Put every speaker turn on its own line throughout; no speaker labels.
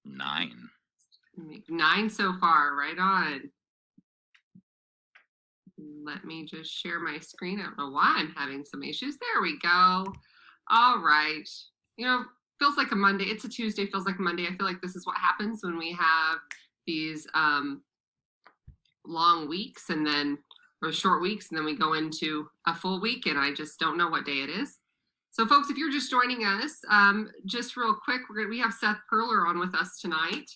9.
9 so far, right on. Let me just share my screen. I don't know why I'm having some issues. There we go. All right. You know, feels like a Monday. It's a Tuesday, feels like a Monday. I feel like this is what happens when we have these long weeks and then, or short weeks, and then we go into a full week, and I just don't know what day it is. So, folks, if you're just joining us, just real quick, we have Seth Perler on with us tonight.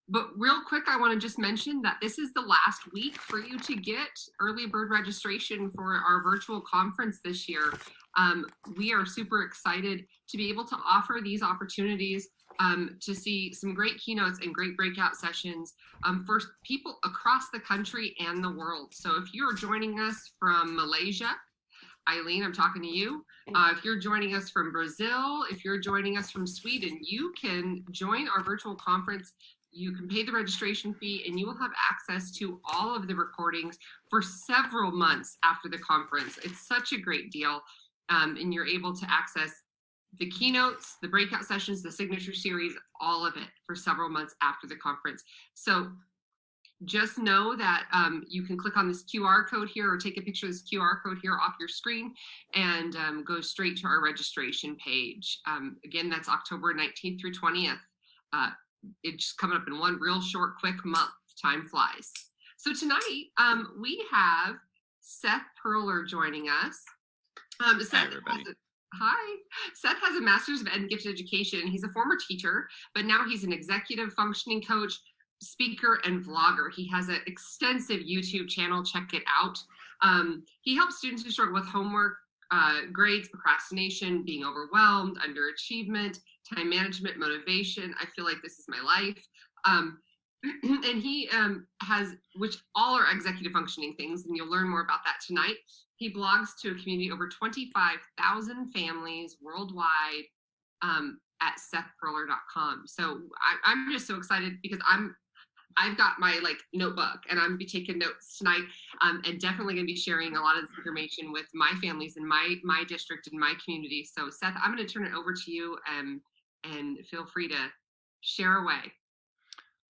But real quick, I want to just mention that this is the last week for you to get early bird registration for our virtual conference this year. We are super excited to be able to offer these opportunities to see some great keynotes and great breakout sessions for people across the country and the world. So if you're joining us from Malaysia, Eileen, I'm talking to you. If you're joining us from Brazil, if you're joining us from Sweden, you can join our virtual conference. You can pay the registration fee and you will have access to all of the recordings for several months after the conference. It's such a great deal. And you're able to access the keynotes, the breakout sessions, the signature series, all of it for several months after the conference. So just know that you can click on this QR code here or take a picture of this QR code here off your screen and go straight to our registration page. Again, that's October 19th through 20th. It's just coming up in one real short, quick month. Time flies. So tonight we have Seth Perler joining us.
Hi, everybody.
Hi. Seth has a master's of ed in gifted education. He's a former teacher, but now he's an executive functioning coach, speaker, and vlogger. He has an extensive YouTube channel. Check it out. He helps students who struggle with homework, grades, procrastination, being overwhelmed, underachievement, time management, motivation. I feel like this is my life. And he has, which all are executive functioning things, and you'll learn more about that tonight. He blogs to a community over 25,000 families worldwide at sethperler.com. So I'm just so excited because I've got my notebook and I'm gonna be taking notes tonight, and definitely gonna be sharing a lot of this information with my families in my district and my community. So Seth, I'm gonna turn it over to you and feel free to share away.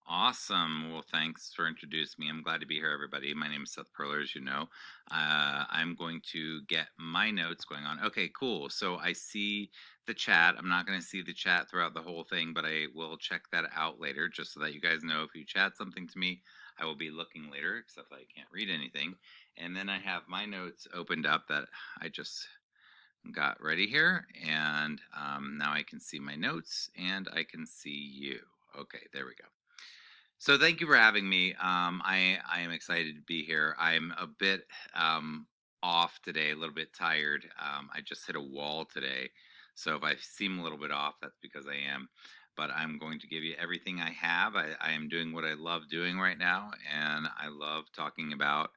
Awesome. Well, thanks for introducing me. I'm glad to be here, everybody. My name is Seth Perler, as you know. I'm going to get my notes going on. Okay, cool. So I see the chat. I'm not going to see the chat throughout the whole thing, but I will check that out later, just so that you guys know if you chat something to me, I will be looking later, except I can't read anything. And then I have my notes opened up that I just got ready here. And now I can see my notes and I can see you. Okay, there we go. So thank you for having me. I am excited to be here. I'm a bit off today, a little bit tired. I just hit a wall today. So if I seem a little bit off, that's because I am. But I'm going to give you everything I have. I am doing what I love doing right now. And I love talking about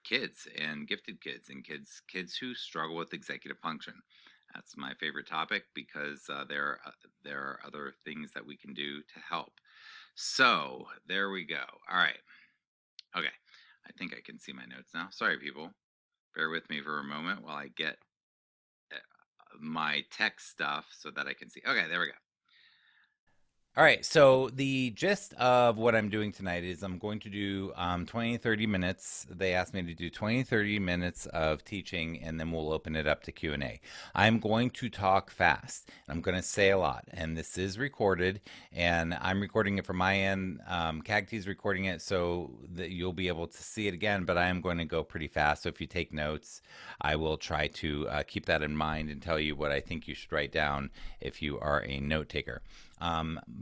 kids and gifted kids and kids who struggle with executive function. That's my favorite topic because there are other things that we can do to help. So there we go. All right. Okay. I think I can see my notes now. Sorry, people. Bear with me for a moment while I get my text stuff so that I can see. Okay, there we go. All right, so the gist of what I'm doing tonight is I'm going to do 20, 30 minutes. They asked me to do 20, 30 minutes of teaching, and then we'll open it up to Q&A. I'm going to talk fast. I'm going to say a lot, and this is recorded, and I'm recording it from my end. CAGT is recording it so that you'll be able to see it again, but I am going to go pretty fast. So if you take notes, I will try to keep that in mind and tell you what I think you should write down if you are a note taker.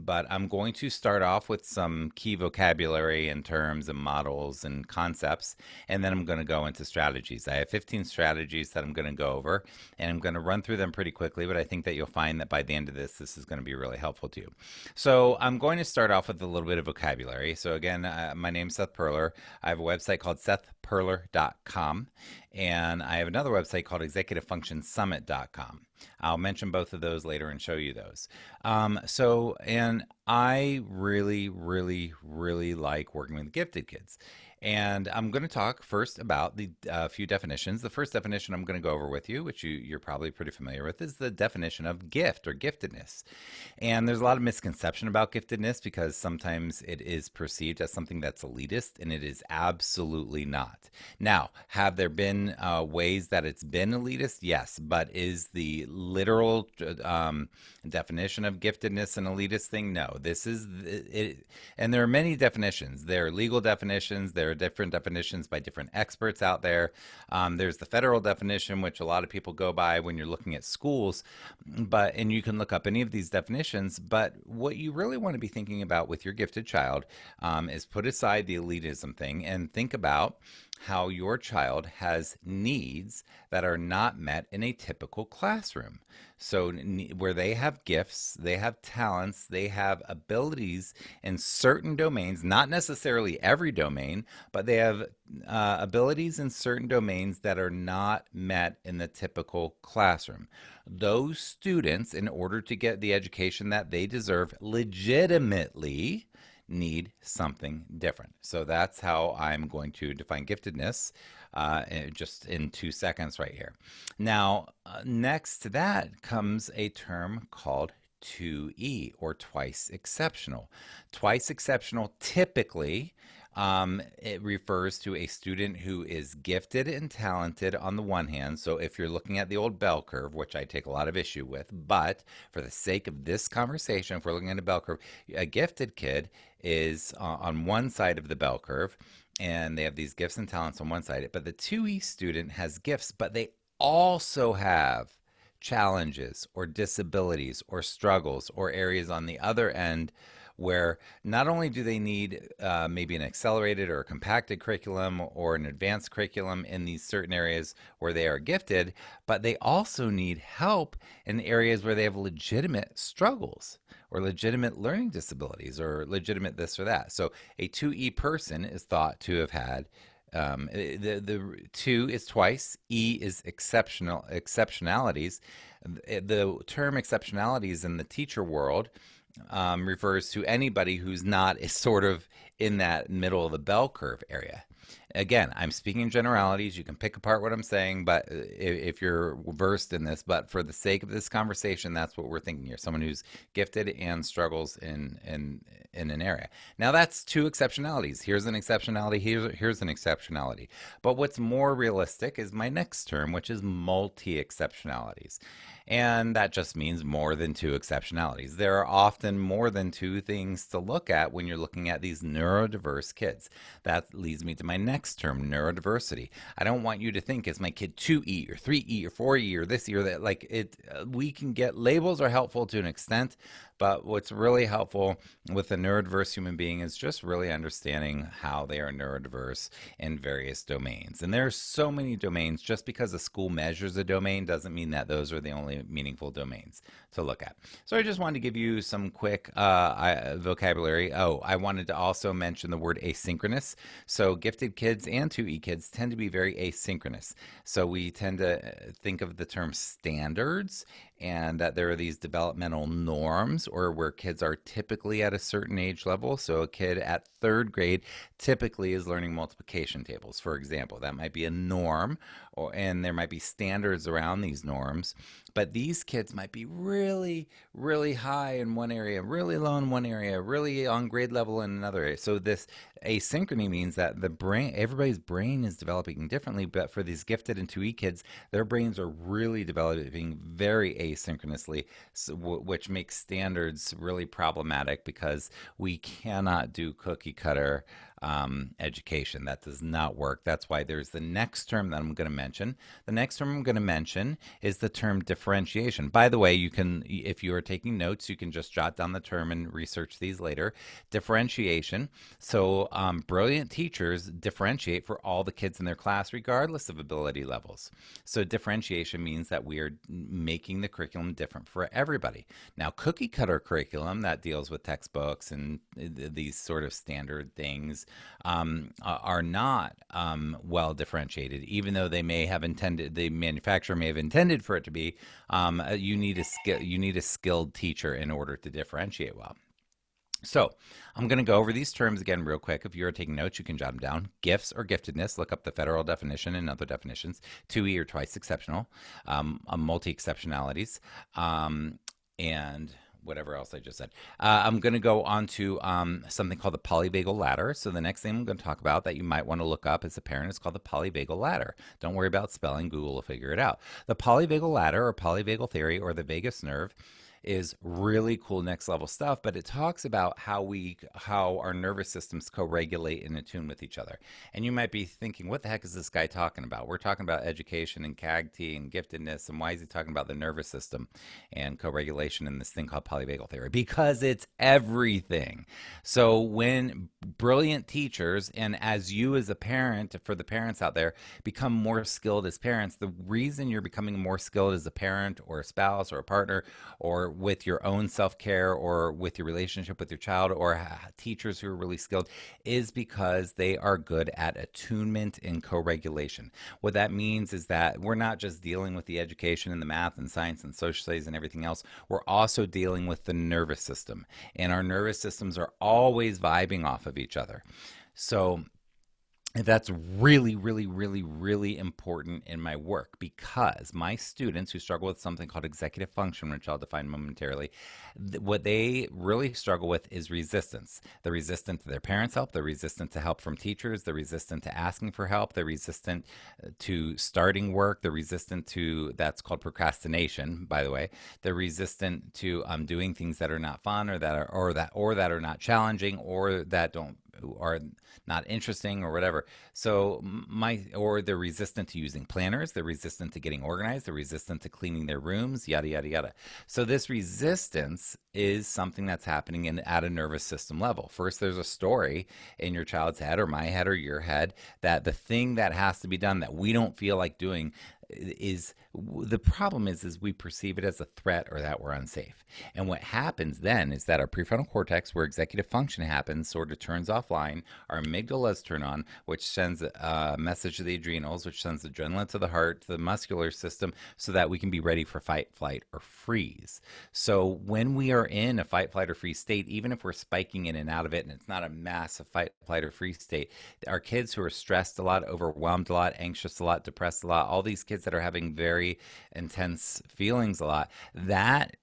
But I'm going to start off with some key vocabulary in terms of models and concepts, and then I'm going to go into strategies. I have 15 strategies that I'm going to go over, and I'm going to run through them pretty quickly, but I think that you'll find that by the end of this is going to be really helpful to you. So I'm going to start off with a little bit of vocabulary. So again, my name's Seth Perler. I have a website called sethperler.com, and I have another website called executivefunctionsummit.com. I'll mention both of those later and show you those. And I really, really, really like working with gifted kids.
And I'm going to talk first about the few definitions. The first definition I'm going to go over with you, which you're probably pretty familiar with, is the definition of gift or giftedness. And there's a lot of misconception about giftedness because sometimes it is perceived as something that's elitist, and it is absolutely not. Now, have there been ways that it's been elitist? Yes, but is the literal definition of giftedness an elitist thing? No. This is it, and there are many definitions. There are legal definitions. There are different definitions by different experts out there. There's the federal definition, which a lot of people go by when you're looking at schools, and you can look up any of these definitions. But what you really want to be thinking about with your gifted child is put aside the elitism thing and think about how your child has needs that are not met in a typical classroom. So, where they have gifts, they have talents, they have abilities in certain domains, not necessarily every domain, but they have abilities in certain domains that are not met in the typical classroom. Those students, in order to get the education that they deserve, legitimately need something different. So that's how I'm going to define giftedness just in 2 seconds right here. Now, next to that comes a term called 2E or twice exceptional. Twice exceptional typically it refers to a student who is gifted and talented on the one hand. So if you're looking at the old bell curve, which I take a lot of issue with, but for the sake of this conversation, if we're looking at a bell curve, a gifted kid is on one side of the bell curve, and they have these gifts and talents on one side. But the 2E student has gifts, but they also have challenges or disabilities or struggles or areas on the other end where not only do they need maybe an accelerated or a compacted curriculum or an advanced curriculum in these certain areas where they are gifted, but they also need help in areas where they have legitimate struggles or legitimate learning disabilities or legitimate this or that. So a 2E person is thought to have had the two is twice. E is exceptionalities. The term exceptionalities in the teacher world refers to anybody who's not is sort of in that middle of the bell curve area. Again, I'm speaking generalities. You can pick apart what I'm saying, but if you're versed in this, but for the sake of this conversation, that's what we're thinking here. Someone who's gifted and struggles in an area. Now that's two exceptionalities. Here's an exceptionality. Here's an exceptionality. But what's more realistic is my next term, which is multi-exceptionalities. And that just means more than two exceptionalities. There are often more than two things to look at when you're looking at these neurodiverse kids. That leads me to my next term, neurodiversity. I don't want you to think, is my kid 2E or 3E or 4E or this E or that? Like it, we can get labels are helpful to an extent, but what's really helpful with a neurodiverse human being is just really understanding how they are neurodiverse in various domains. And there are so many domains. Just because a school measures a domain doesn't mean that those are the only meaningful domains to look at. So I just wanted to give you some quick vocabulary. Oh, I wanted to also mention the word asynchronous. So gifted kids and 2E kids tend to be very asynchronous. So we tend to think of the term standards and that there are these developmental norms or where kids are typically at a certain age level. So a kid at third grade typically is learning multiplication tables, for example. That might be a norm, and there might be standards around these norms. But these kids might be really, really high in one area, really low in one area, really on grade level in another area. So this asynchrony means that the brain, everybody's brain is developing differently. But for these gifted and 2E kids, their brains are really developing very asynchronously, which makes standards really problematic because we cannot do cookie cutter education. That does not work. That's why there's the next term that I'm going to mention. The next term I'm going to mention is the term differentiation. By the way, you can, if you are taking notes, you can just jot down the term and research these later. Differentiation. So brilliant teachers differentiate for all the kids in their class regardless of ability levels. So differentiation means that we are making the curriculum different for everybody. Now, cookie cutter curriculum that deals with textbooks and these sort of standard things are not well differentiated, even though they may have intended, the manufacturer may have intended for it to be. You need a skilled teacher in order to differentiate well. So I'm going to go over these terms again real quick. If you're taking notes, you can jot them down. Gifts or giftedness, look up the federal definition and other definitions. 2E or twice exceptional, multi-exceptionalities, and whatever else I just said. I'm going to go on to something called the polyvagal ladder. So the next thing I'm going to talk about that you might want to look up as a parent is called the polyvagal ladder. Don't worry about spelling. Google will figure it out. The polyvagal ladder or polyvagal theory or the vagus nerve is really cool next level stuff, but it talks about how our nervous systems co-regulate and attune with each other. And you might be thinking, what the heck is this guy talking about? We're talking about education and CAGT and giftedness, and why is he talking about the nervous system and co-regulation in this thing called polyvagal theory? Because it's everything. So when brilliant teachers, and as you as a parent, for the parents out there, become more skilled as parents, the reason you're becoming more skilled as a parent or a spouse or a partner or with your own self-care or with your relationship with your child or teachers who are really skilled is because they are good at attunement and co-regulation. What that means is that we're not just dealing with the education and the math and science and social studies and everything else. We're also dealing with the nervous system, and our nervous systems are always vibing off of each other. So that's really, really, really, really important in my work because my students who struggle with something called executive function, which I'll define momentarily, what they really struggle with is resistance. They're resistant to their parents' help. They're resistant to help from teachers. They're resistant to asking for help. They're resistant to starting work. They're resistant to, that's called procrastination, by the way. They're resistant to doing things that are not fun or that are not challenging or that don't are not interesting or whatever. So or they're resistant to using planners, they're resistant to getting organized, they're resistant to cleaning their rooms, yada yada yada. So this resistance is something that's happening at a nervous system level. First, there's a story in your child's head or my head or your head that the thing that has to be done that we don't feel like doing is the problem is we perceive it as a threat or that we're unsafe. And what happens then is that our prefrontal cortex, where executive function happens, sort of turns offline. Our amygdalas turn on, which sends a message to the adrenals, which sends adrenaline to the heart, to the muscular system, so that we can be ready for fight, flight, or freeze. So when we are in a fight, flight, or freeze state, even if we're spiking in and out of it, and it's not a massive fight, flight, or freeze state, our kids who are stressed a lot, overwhelmed a lot, anxious a lot, depressed a lot, all these kids that are having very intense feelings a lot, that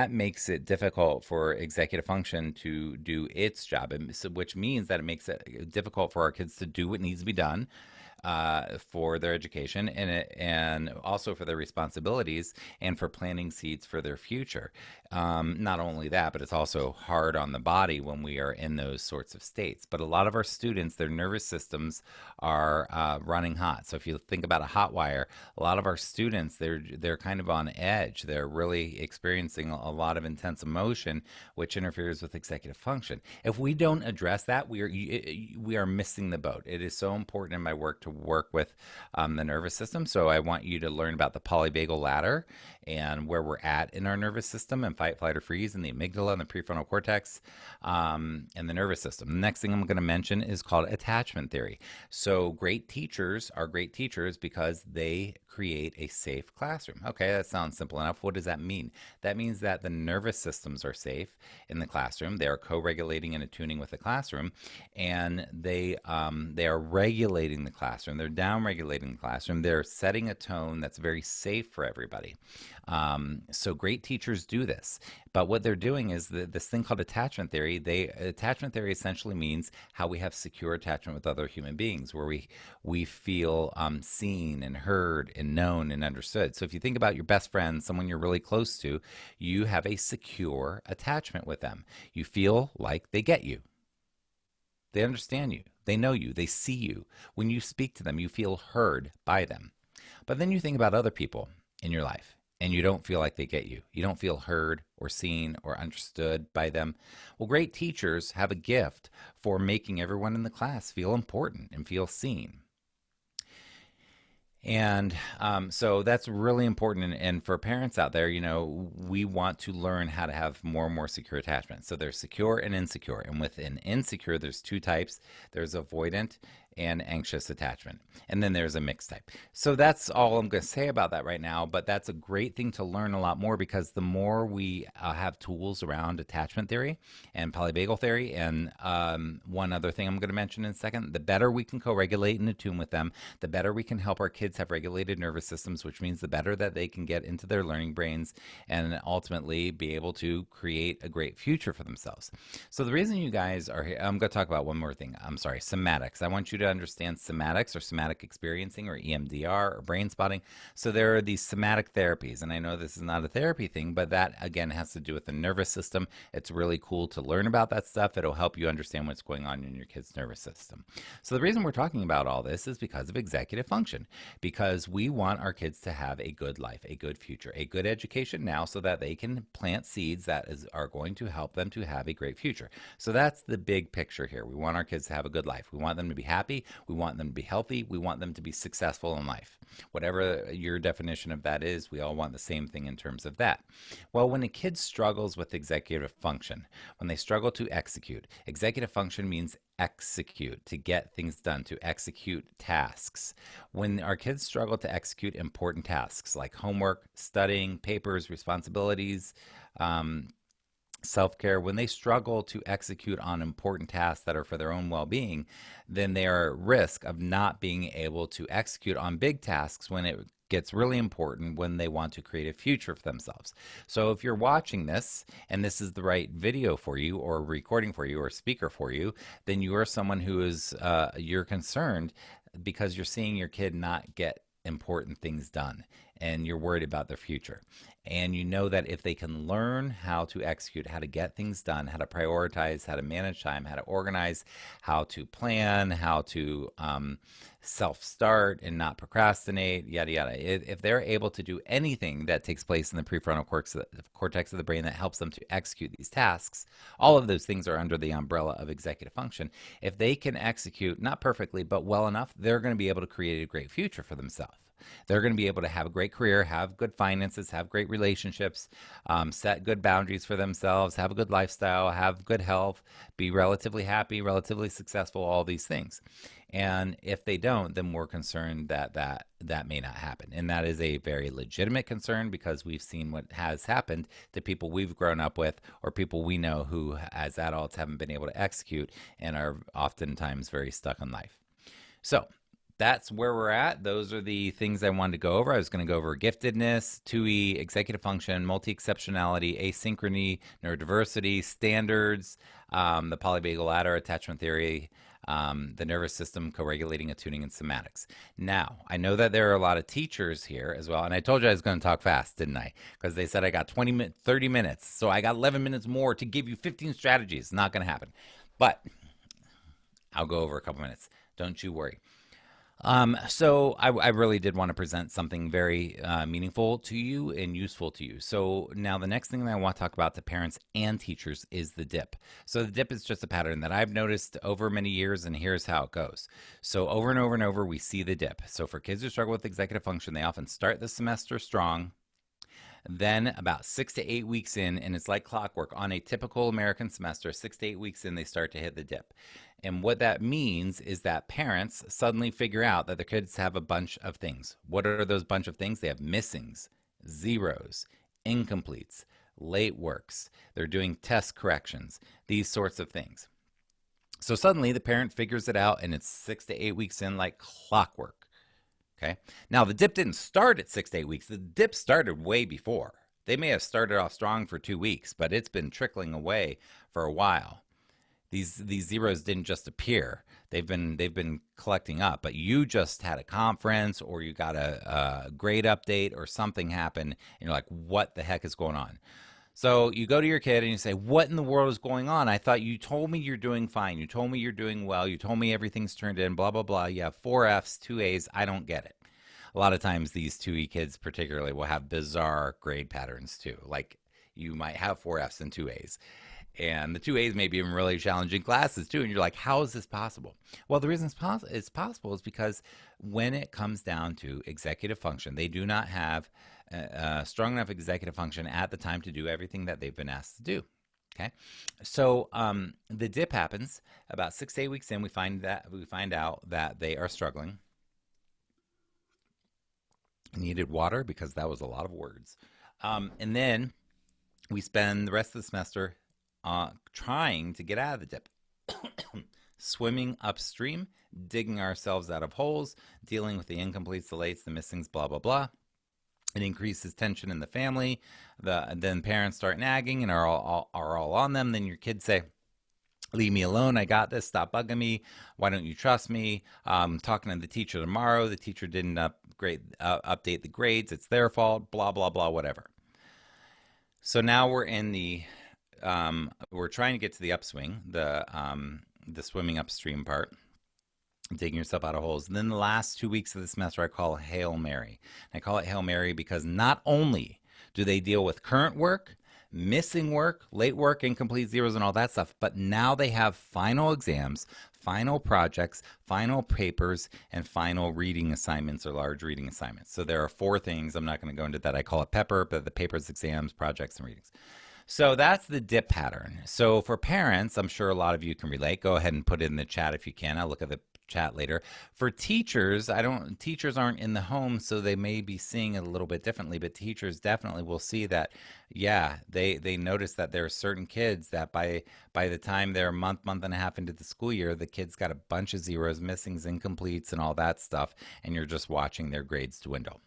makes it difficult for executive function to do its job, and so, which means that it makes it difficult for our kids to do what needs to be done for their education and also for their responsibilities and for planting seeds for their future. Not only that, but it's also hard on the body when we are in those sorts of states. But a lot of our students, their nervous systems are running hot. So if you think about a hot wire, a lot of our students, they're kind of on edge. They're really experiencing a lot of intense emotion, which interferes with executive function. If we don't address that, we are missing the boat. It is so important in my work to work with the nervous system. So I want you to learn about the polyvagal ladder and where we're at in our nervous system and fight, flight, or freeze, and the amygdala and the prefrontal cortex and the nervous system. The next thing I'm going to mention is called attachment theory. So great teachers are great teachers because they create a safe classroom. Okay, that sounds simple enough. What does that mean? That means that the nervous systems are safe in the classroom. They are co-regulating and attuning with the classroom, and they are regulating the classroom. They're down-regulating the classroom. They're setting a tone that's very safe for everybody. So great teachers do this, but what they're doing is this thing called attachment theory. Attachment theory essentially means how we have secure attachment with other human beings, where we feel seen and heard and known and understood. So if you think about your best friend, someone you're really close to, you have a secure attachment with them. You feel like they get you. They understand you. They know you. They see you. When you speak to them, you feel heard by them. But then you think about other people in your life and you don't feel like they get you. You don't feel heard or seen or understood by them. Well, great teachers have a gift for making everyone in the class feel important and feel seen. And so that's really important. And for parents out there, we want to learn how to have more and more secure attachment. So there's secure and insecure. And within insecure, there's two types. There's avoidant and anxious attachment. And then there's a mixed type. So that's all I'm going to say about that right now. But that's a great thing to learn a lot more, because the more we have tools around attachment theory and polyvagal theory, and one other thing I'm going to mention in a second, the better we can co-regulate and attune with them, the better we can help our kids have regulated nervous systems, which means the better that they can get into their learning brains and ultimately be able to create a great future for themselves. So the reason you guys are here, I'm going to talk about one more thing. I'm sorry, somatics. I want you to understand somatics, or somatic experiencing, or EMDR, or brain spotting. So there are these somatic therapies, and I know this is not a therapy thing, but that again has to do with the nervous system. It's really cool to learn about that stuff. It'll help you understand what's going on in your kid's nervous system. So the reason we're talking about all this is because of executive function, because we want our kids to have a good life, a good future, a good education now, so that they can plant seeds that are going to help them to have a great future. So that's the big picture here. We want our kids to have a good life. We want them to be happy. We want them to be healthy. We want them to be successful in life. Whatever your definition of that is, we all want the same thing in terms of that. Well, when a kid struggles with executive function, when they struggle to execute, executive function means execute, to get things done, to execute tasks. When our kids struggle to execute important tasks like homework, studying, papers, responsibilities, self-care, when they struggle to execute on important tasks that are for their own well-being, then they are at risk of not being able to execute on big tasks when it gets really important, when they want to create a future for themselves. So if you're watching this and this is the right video for you, or recording for you, or speaker for you, then you are someone who is you're concerned because you're seeing your kid not get important things done, and you're worried about their future. And you know that if they can learn how to execute, how to get things done, how to prioritize, how to manage time, how to organize, how to plan, how to self-start and not procrastinate, yada, yada. If they're able to do anything that takes place in the prefrontal cortex of the brain that helps them to execute these tasks, all of those things are under the umbrella of executive function. If they can execute, not perfectly, but well enough, they're going to be able to create a great future for themselves. They're going to be able to have a great career, have good finances, have great relationships, set good boundaries for themselves, have a good lifestyle, have good health, be relatively happy, relatively successful, all these things. And if they don't, then we're concerned that may not happen. And that is a very legitimate concern, because we've seen what has happened to people we've grown up with, or people we know who as adults haven't been able to execute and are oftentimes very stuck in life. So that's where we're at. Those are the things I wanted to go over. I was going to go over giftedness, 2E, executive function, multi-exceptionality, asynchrony, neurodiversity, standards, the polyvagal ladder, attachment theory, the nervous system, co-regulating, attuning, and somatics. Now, I know that there are a lot of teachers here as well, and I told you I was going to talk fast, didn't I? Because they said I got 30 minutes, so I got 11 minutes more to give you 15 strategies. Not going to happen, but I'll go over a couple minutes. Don't you worry. So I really did want to present something very meaningful to you and useful to you. So now the next thing that I want to talk about to parents and teachers is the dip. So the dip is just a pattern that I've noticed over many years, and here's how it goes. So over and over and over, we see the dip. So for kids who struggle with executive function, they often start the semester strong. Then about 6 to 8 weeks in, and it's like clockwork on a typical American semester, 6 to 8 weeks in, they start to hit the dip. And what that means is that parents suddenly figure out that their kids have a bunch of things. What are those bunch of things? They have missings, zeros, incompletes, late works. They're doing test corrections, these sorts of things. So suddenly the parent figures it out, and it's 6 to 8 weeks in like clockwork. Okay. Now the dip didn't start at 6 to 8 weeks. The dip started way before. They may have started off strong for 2 weeks, but it's been trickling away for a while. These zeros didn't just appear. They've been collecting up. But you just had a conference, or you got a grade update, or something happened, and you're like, what the heck is going on? So you go to your kid and you say, what in the world is going on? I thought you told me you're doing fine. You told me you're doing well. You told me everything's turned in, blah, blah, blah. You have 4 Fs, 2 As. I don't get it. A lot of times these 2E kids particularly will have bizarre grade patterns too. Like you might have 4 Fs and 2 As. And the 2 As may be in really challenging classes too. And you're like, how is this possible? Well, the reason it's possible is because when it comes down to executive function, they do not have strong enough executive function at the time to do everything that they've been asked to do. Okay, so the dip happens about 6 to 8 weeks in. We find out that they are struggling. Needed water because that was a lot of words, and then we spend the rest of the semester trying to get out of the dip, swimming upstream, digging ourselves out of holes, dealing with the incompletes, the lates, the missings, blah blah blah. It increases tension in the family. Then parents start nagging and are all on them. Then your kids say, leave me alone. I got this. Stop bugging me. Why don't you trust me? Talking to the teacher tomorrow. The teacher didn't update the grades. It's their fault. Blah, blah, blah, whatever. So now we're in we're trying to get to the upswing, the swimming upstream part, digging yourself out of holes. And then the last 2 weeks of the semester, I call Hail Mary. I call it Hail Mary because not only do they deal with current work, missing work, late work, incomplete zeros, and all that stuff, but now they have final exams, final projects, final papers, and final reading assignments or large reading assignments. So there are 4 things. I'm not going to go into that. I call it Pepper, but the papers, exams, projects, and readings. So that's the dip pattern. So for parents, I'm sure a lot of you can relate. Go ahead and put it in the chat if you can. I'll look at the chat later. For teachers, teachers aren't in the home, so they may be seeing it a little bit differently, but teachers definitely will see that, yeah, they notice that there are certain kids that by the time they're a month and a half into the school year, the kids got a bunch of zeros, missings, incompletes, and all that stuff, and you're just watching their grades dwindle.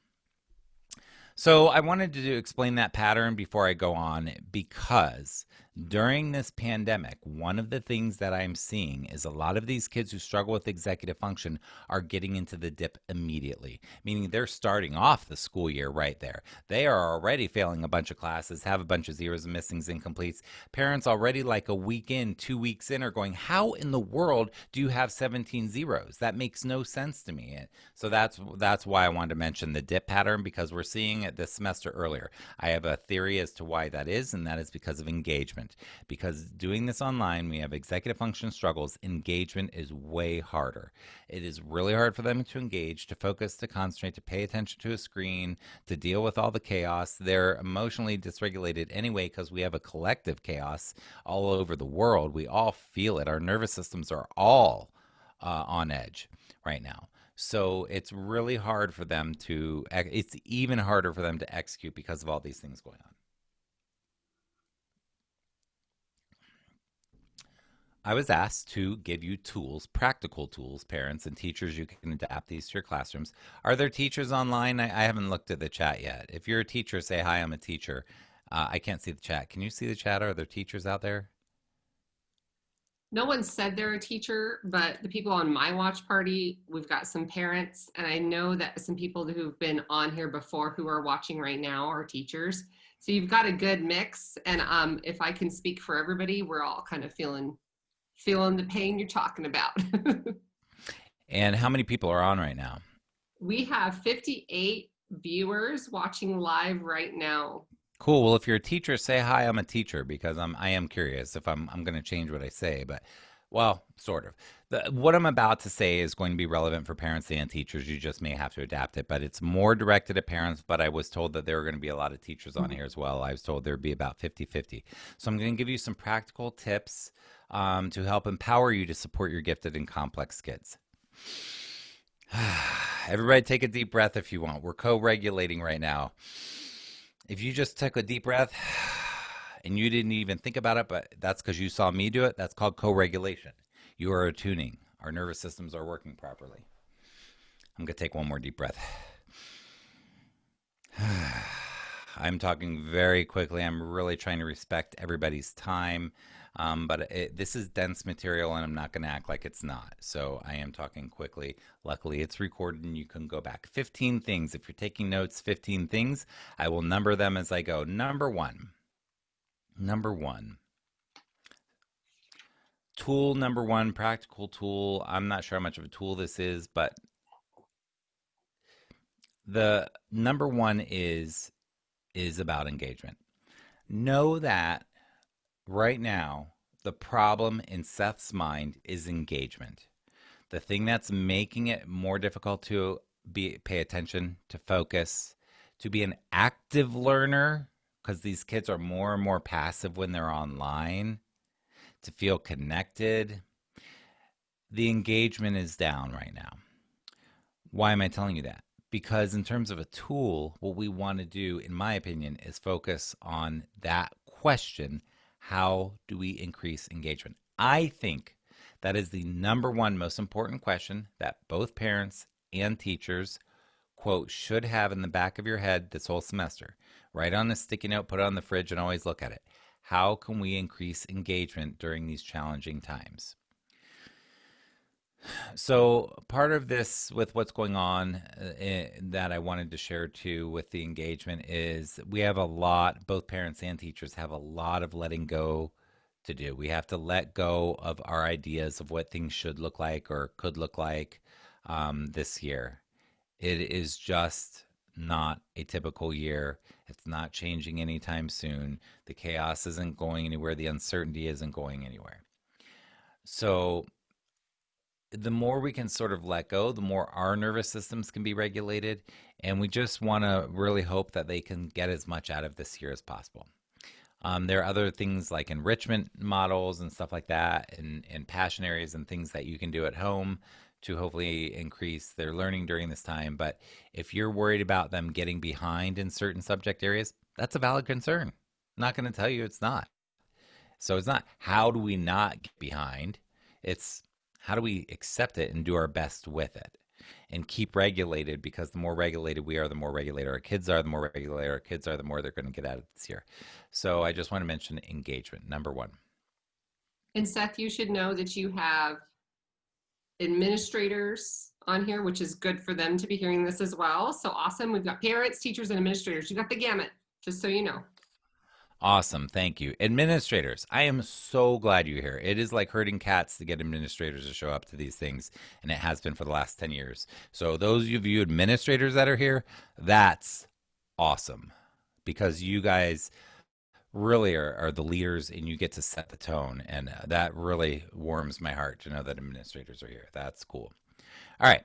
So I wanted to explain that pattern before I go on, because during this pandemic, one of the things that I'm seeing is a lot of these kids who struggle with executive function are getting into the dip immediately, meaning they're starting off the school year right there. They are already failing a bunch of classes, have a bunch of zeros, missings, incompletes. Parents already like a week in, 2 weeks in are going, how in the world do you have 17 zeros? That makes no sense to me. So that's why I wanted to mention the dip pattern, because we're seeing it this semester earlier. I have a theory as to why that is, and that is because of engagement. Because doing this online, we have executive function struggles. Engagement is way harder. It is really hard for them to engage, to focus, to concentrate, to pay attention to a screen, to deal with all the chaos. They're emotionally dysregulated anyway because we have a collective chaos all over the world. We all feel it. Our nervous systems are all on edge right now. So it's really hard for them it's even harder for them to execute because of all these things going on. I was asked to give you tools, practical tools, parents and teachers. You can adapt these to your classrooms. Are there teachers online? I haven't looked at the chat yet. If you're a teacher, say, hi, I'm a teacher. I can't see the chat. Can you see the chat? Are there teachers out there?
No one said they're a teacher, but the people on my watch party, we've got some parents, and I know that some people who've been on here before who are watching right now are teachers. So you've got a good mix, and if I can speak for everybody, we're all kind of feeling the pain you're talking about.
And how many people are on right now?
We have 58 viewers watching live right now.
Cool. Well, if you're a teacher, say hi, I'm a teacher, because I am curious if I'm going to change what I say, but well, sort of. What I'm about to say is going to be relevant for parents and teachers. You just may have to adapt it, but it's more directed at parents. But I was told that there are going to be a lot of teachers on here as well. I was told there'd be about 50-50. So I'm going to give you some practical tips to help empower you to support your gifted and complex kids. Everybody take a deep breath if you want. We're co-regulating right now. If you just took a deep breath and you didn't even think about it, but that's because you saw me do it, that's called co-regulation. You are attuning. Our nervous systems are working properly. I'm going to take one more deep breath. I'm talking very quickly. I'm really trying to respect everybody's time. But this is dense material, and I'm not going to act like it's not. So I am talking quickly. Luckily, it's recorded, and you can go back. 15 things. If you're taking notes, 15 things. I will number them as I go. Number one. Tool number one, practical tool. I'm not sure how much of a tool this is, but the number one is about engagement. Know that right now, the problem in Seth's mind is engagement. The thing that's making it more difficult to pay attention, to focus, to be an active learner, because these kids are more and more passive when they're online to feel connected. The engagement is down right now. Why am I telling you that? Because in terms of a tool, what we want to do, in my opinion, is focus on that question: how do we increase engagement? I think that is the number one most important question that both parents and teachers, quote, should have in the back of your head this whole semester. Write on a sticky note, put it on the fridge, and always look at it. How can we increase engagement during these challenging times? So part of this with what's going on that I wanted to share too with the engagement is we have a lot, both parents and teachers have a lot of letting go to do. We have to let go of our ideas of what things should look like or could look like this year. It is just not a typical year. It's not changing anytime soon. The chaos isn't going anywhere. The uncertainty isn't going anywhere. So the more we can sort of let go, the more our nervous systems can be regulated. And we just want to really hope that they can get as much out of this year as possible. There are other things like enrichment models and stuff like that, and passion areas and things that you can do at home to hopefully increase their learning during this time. But if you're worried about them getting behind in certain subject areas, that's a valid concern. I'm not going to tell you it's not. So it's not how do we not get behind, it's how do we accept it and do our best with it and keep regulated, because the more regulated we are, the more regulated our kids are, the more regulated our kids are, the more they're going to get out of this year. So I just want to mention engagement, number one.
And Seth, you should know that you have administrators on here, which is good for them to be hearing this as well. So awesome. We've got parents, teachers, and administrators. You got the gamut, just so you know.
Awesome. Thank you. Administrators, I am so glad you're here. It is like herding cats to get administrators to show up to these things, and it has been for the last 10 years. So, those of you administrators that are here, that's awesome, because you guys really are the leaders and you get to set the tone. And that really warms my heart to know that administrators are here. That's cool. All right.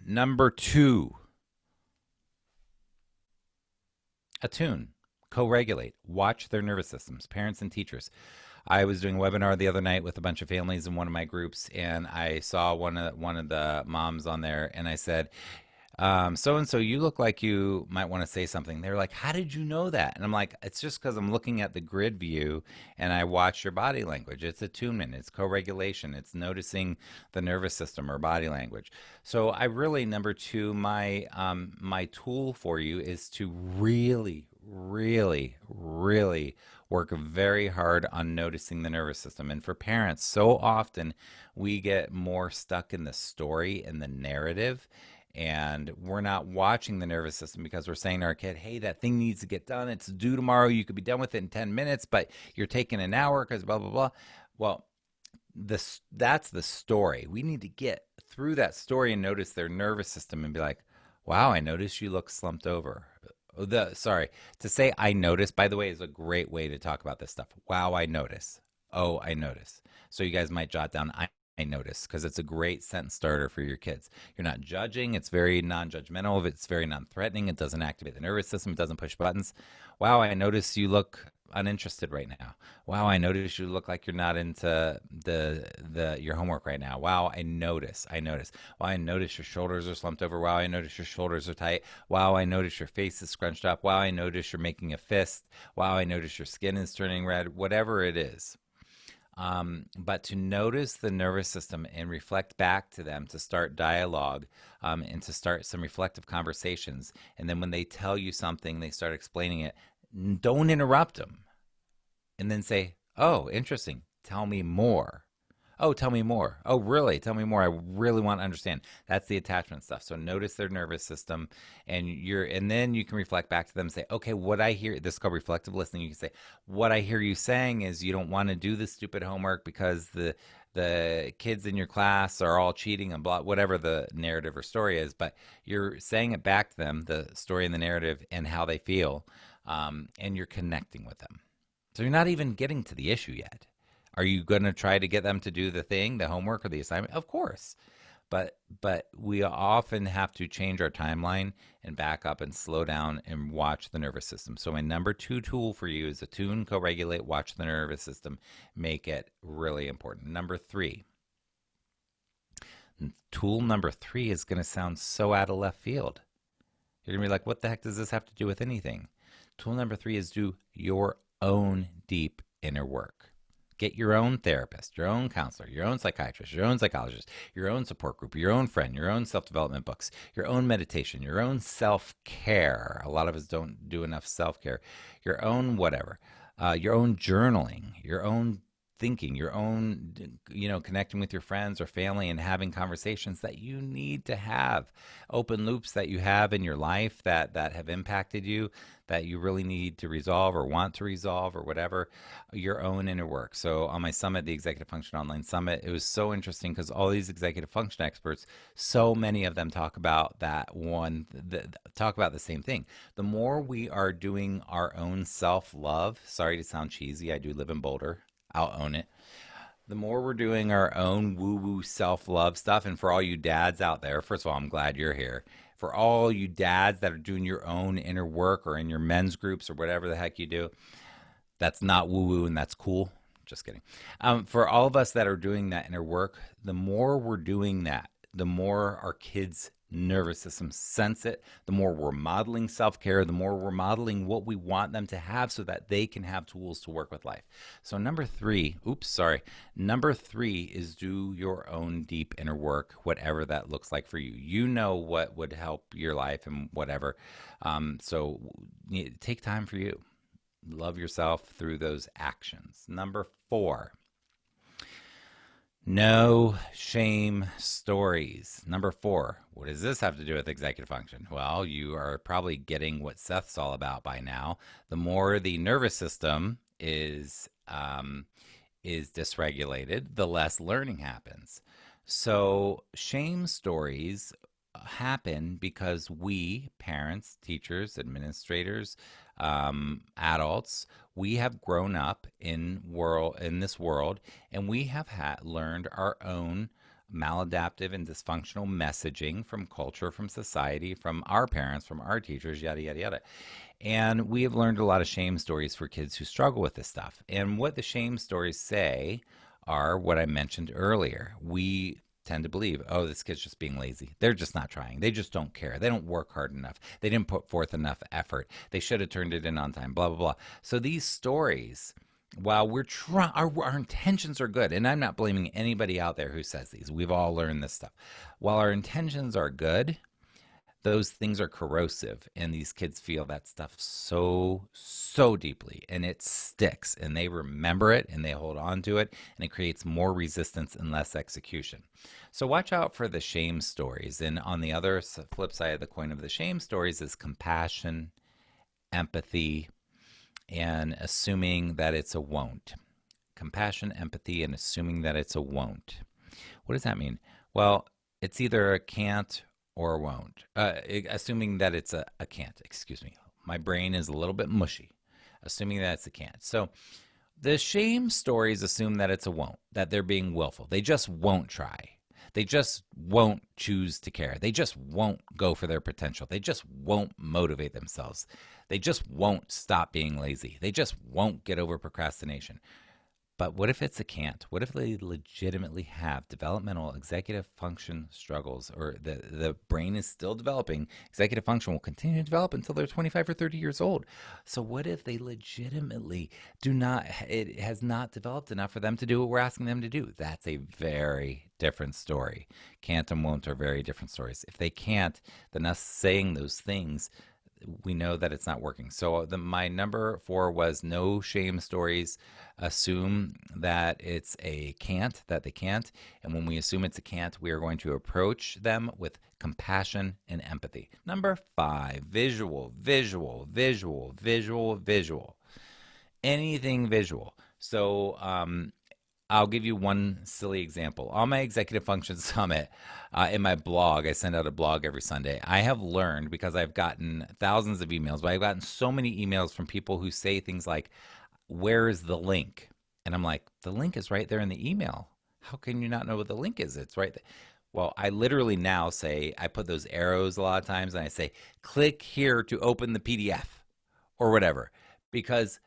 Number two, attune, co-regulate, watch their nervous systems, parents and teachers. I was doing a webinar the other night with a bunch of families in one of my groups, and I saw one of the moms on there, and I said, so and so, you look like you might want to say something. They're like, how did you know that? And I'm like, it's just because I'm looking at the grid view and I watch your body language. It's attunement, it's co-regulation, it's noticing the nervous system or body language. So I really, number two, my tool for you is to really, really, really work very hard on noticing the nervous system. And for parents, so often we get more stuck in the story and the narrative, and we're not watching the nervous system because we're saying to our kid, hey, that thing needs to get done, it's due tomorrow, you could be done with it in 10 minutes, but you're taking an hour because blah blah blah. Well, that's the story. We need to get through that story and notice their nervous system and be like, wow, I notice you look slumped over. To say I notice, by the way, is a great way to talk about this stuff. Wow, I notice. Oh, I notice. So you guys might jot down I notice, because it's a great sentence starter for your kids. You're not judging. It's very non-judgmental. It's very non-threatening. It doesn't activate the nervous system. It doesn't push buttons. Wow, I notice you look uninterested right now. Wow, I notice you look like you're not into your homework right now. Wow, I notice. Wow, I notice your shoulders are slumped over. Wow, I notice your shoulders are tight. Wow, I notice your face is scrunched up. Wow, I notice you're making a fist. Wow, I notice your skin is turning red. Whatever it is. But to notice the nervous system and reflect back to them, to start dialogue, and to start some reflective conversations. And then when they tell you something, they start explaining it. Don't interrupt them. And then say, oh, interesting. Tell me more. Oh, tell me more. Oh, really? Tell me more. I really want to understand. That's the attachment stuff. So notice their nervous system, and then you can reflect back to them and say, okay, what I hear, this is called reflective listening. You can say, what I hear you saying is you don't want to do the stupid homework because the kids in your class are all cheating and blah, whatever the narrative or story is, but you're saying it back to them, the story and the narrative and how they feel, and you're connecting with them. So you're not even getting to the issue yet. Are you going to try to get them to do the thing, the homework or the assignment? Of course. but we often have to change our timeline and back up and slow down and watch the nervous system. So my number 2 tool for you is attune, co-regulate, watch the nervous system, make it really important. Number 3, tool number 3 is going to sound so out of left field. You're going to be like, what the heck does this have to do with anything? Tool number 3 is do your own deep inner work. Get your own therapist, your own counselor, your own psychiatrist, your own psychologist, your own support group, your own friend, your own self-development books, your own meditation, your own self-care. A lot of us don't do enough self-care. Your own whatever, your own journaling, your own thinking, your own, connecting with your friends or family and having conversations that you need to have, open loops that you have in your life that have impacted you, that you really need to resolve or want to resolve or whatever, your own inner work. So on my summit, the Executive Function Online Summit, it was so interesting because all these executive function experts, so many of them talk about talk about the same thing. The more we are doing our own self-love, sorry to sound cheesy, I do live in Boulder, I'll own it. The more we're doing our own woo-woo self-love stuff, and for all you dads out there, first of all, I'm glad you're here. For all you dads that are doing your own inner work or in your men's groups or whatever the heck you do, that's not woo-woo and that's cool. Just kidding. For all of us that are doing that inner work, the more we're doing that, the more our kids' nervous system sense it, the more we're modeling self-care, the more we're modeling what we want them to have so that they can have tools to work with life. So number 3 is do your own deep inner work, whatever that looks like for you. You know what would help your life and whatever. So take time for you. Love yourself through those actions. Number 4, no shame stories. Number 4, what does this have to do with executive function? Well, you are probably getting what Seth's all about by now. The more the nervous system is dysregulated, the less learning happens. So shame stories happen because we, parents, teachers, administrators, adults, we have grown up in this world, and we have learned our own maladaptive and dysfunctional messaging from culture, from society, from our parents, from our teachers, yada, yada, yada. And we have learned a lot of shame stories for kids who struggle with this stuff. And what the shame stories say are what I mentioned earlier. We tend to believe, oh, this kid's just being lazy. They're just not trying. They just don't care. They don't work hard enough. They didn't put forth enough effort. They should have turned it in on time, blah, blah, blah. So these stories, while we're trying, our intentions are good, and I'm not blaming anybody out there who says these. We've all learned this stuff. While our intentions are good, those things are corrosive, and these kids feel that stuff so deeply, and it sticks, and they remember it, and they hold on to it, and it creates more resistance and less execution. So watch out for the shame stories. And on the other flip side of the coin of the shame stories is compassion, empathy, and assuming that it's a won't. Compassion, empathy, and assuming that it's a won't. What does that mean? Well, it's either a can't or won't. Assuming that it's a can't, excuse me. My brain is a little bit mushy. Assuming that it's a can't. So the shame stories assume that it's a won't, that they're being willful. They just won't try. They just won't choose to care. They just won't go for their potential. They just won't motivate themselves. They just won't stop being lazy. They just won't get over procrastination. But what if it's a can't? What if they legitimately have developmental executive function struggles, or the brain is still developing? Executive function will continue to develop until they're 25 or 30 years old. So what if they legitimately it has not developed enough for them to do what we're asking them to do? That's a very different story. Can't and won't are very different stories. If they can't, then us saying those things, we know that it's not working. So my number 4 was no shame stories. Assume that it's a can't, that they can't. And when we assume it's a can't, we are going to approach them with compassion and empathy. Number 5, visual. Anything visual. So I'll give you one silly example. On my Executive Function Summit, in my blog, I send out a blog every Sunday. I have learned, because I've gotten thousands of emails, but I've gotten so many emails from people who say things like, where is the link? And I'm like, the link is right there in the email. How can you not know what the link is? It's right there. Well, I literally now say, I put those arrows a lot of times and I say, click here to open the PDF or whatever, because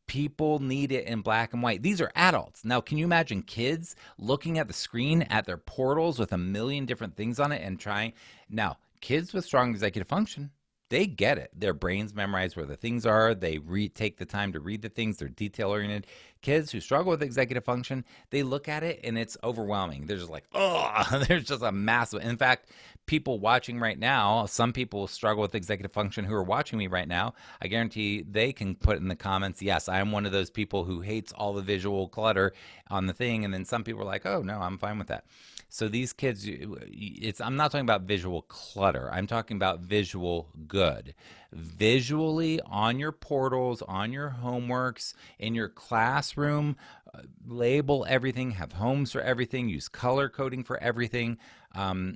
people need it in black and white. These are adults. Now, can you imagine kids looking at the screen at their portals with a million different things on it and trying? Now, kids with strong executive function, they get it. Their brains memorize where the things are. They take the time to read the things. They're detail oriented. Kids who struggle with executive function, they look at it and it's overwhelming. They're just like, oh, there's just a massive. In fact, people watching right now, some people struggle with executive function who are watching me right now. I guarantee they can put in the comments, yes, I am one of those people who hates all the visual clutter on the thing. And then some people are like, oh, no, I'm fine with that. So these kids, I'm not talking about visual clutter. I'm talking about visual good. Visually on your portals, on your homeworks, in your classroom, label everything, have homes for everything, use color coding for everything. I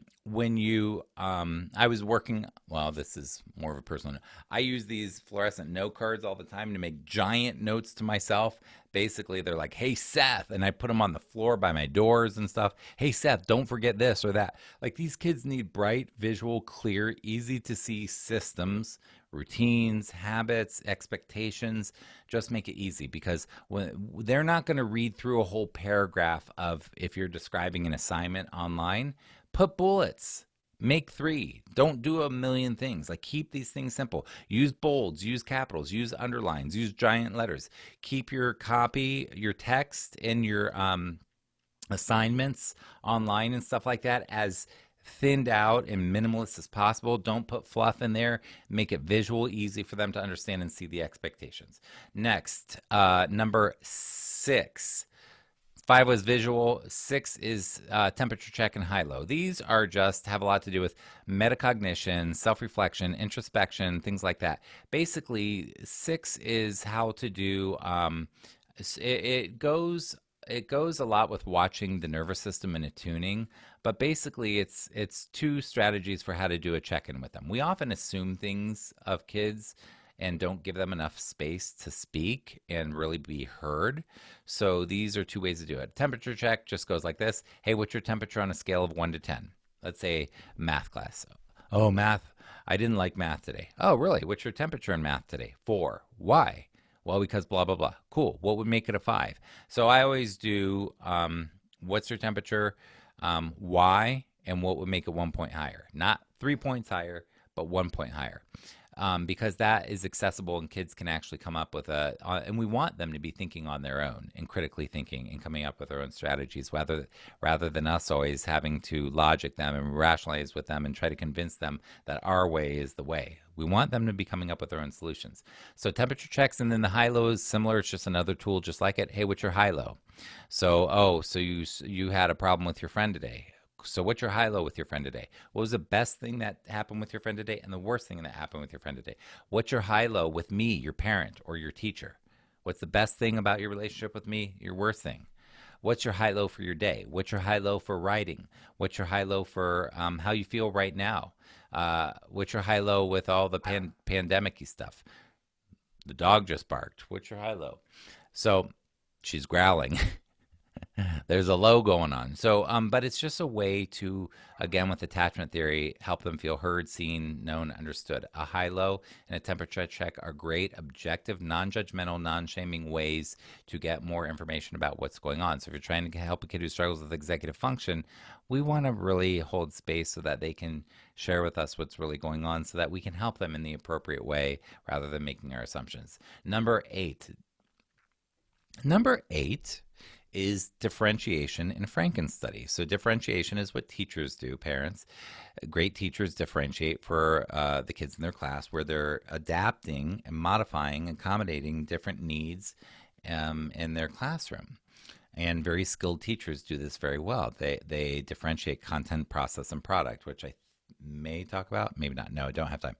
was working, well, this is more of a personal note. I use these fluorescent note cards all the time to make giant notes to myself. Basically, they're like, hey, Seth, and I put them on the floor by my doors and stuff. Hey, Seth, don't forget this or that. Like, these kids need bright, visual, clear, easy to see systems, routines, habits, expectations. Just make it easy, because they're not going to read through a whole paragraph of, if you're describing an assignment online, put bullets. Make 3. Don't do a million things. Like, keep these things simple. Use bolds, use capitals, use underlines, use giant letters. Keep your copy, your text, and your assignments online and stuff like that as thinned out and minimalist as possible. Don't put fluff in there. Make it visual, easy for them to understand and see the expectations. Next, number 6. 5 was visual. 6 is temperature check and high-low. These are just have a lot to do with metacognition, self-reflection, introspection, things like that. Basically, 6 is how to do. It goes a lot with watching the nervous system and attuning, but basically it's 2 strategies for how to do a check-in with them. We often assume things of kids and don't give them enough space to speak and really be heard. So these are 2 ways to do it. Temperature check just goes like this. Hey, what's your temperature on a scale of 1 to 10? Let's say math class. Oh, math. I didn't like math today. Oh, really? What's your temperature in math today? 4. Why? Well, because blah, blah, blah. Cool. What would make it a 5? So I always do what's your temperature, why, and what would make it 1 point higher. Not 3 points higher, but 1 point higher. Because that is accessible and kids can actually come up with and we want them to be thinking on their own and critically thinking and coming up with their own strategies, rather than us always having to logic them and rationalize with them and try to convince them that our way is the way. We want them to be coming up with their own solutions. So temperature checks, and then the high-low is similar. It's just another tool just like it. Hey, what's your high-low? So, so you had a problem with your friend today. So what's your high-low with your friend today? What was the best thing that happened with your friend today and the worst thing that happened with your friend today? What's your high-low with me, your parent, or your teacher? What's the best thing about your relationship with me, your worst thing? What's your high-low for your day? What's your high-low for writing? What's your high-low for how you feel right now? What's your high-low with all the pandemic-y stuff? The dog just barked. What's your high-low? So she's growling. There's a low going on. So, but it's just a way to, again, with attachment theory, help them feel heard, seen, known, understood. A high, low, and a temperature check are great, objective, non-judgmental, non-shaming ways to get more information about what's going on. So if you're trying to help a kid who struggles with executive function, we want to really hold space so that they can share with us what's really going on so that we can help them in the appropriate way rather than making our assumptions. Number 8 is differentiation in Franken study. So differentiation is what teachers do, parents. Great teachers differentiate for the kids in their class, where they're adapting and modifying, accommodating different needs in their classroom. And very skilled teachers do this very well. They differentiate content, process, and product, which I may talk about, maybe not. No, I don't have time.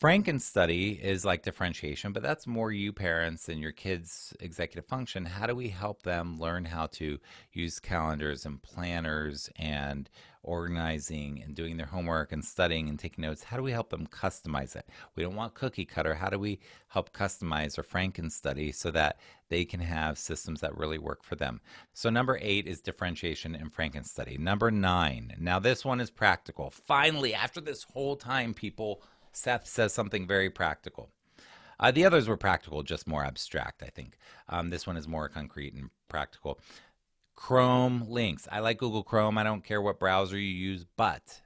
Frankenstudy is like differentiation, but that's more you parents and your kids' executive function. How do we help them learn how to use calendars and planners and organizing and doing their homework and studying and taking notes? How do we help them customize it? We don't want cookie cutter. How do we help customize or Frankenstudy so that they can have systems that really work for them? So number 8 is differentiation and Frankenstudy. Number 9. Now this one is practical. Finally, after this whole time, people, Seth says something very practical. The others were practical, just more abstract, I think. This one is more concrete and practical. Chrome links. I like Google Chrome. I don't care what browser you use, but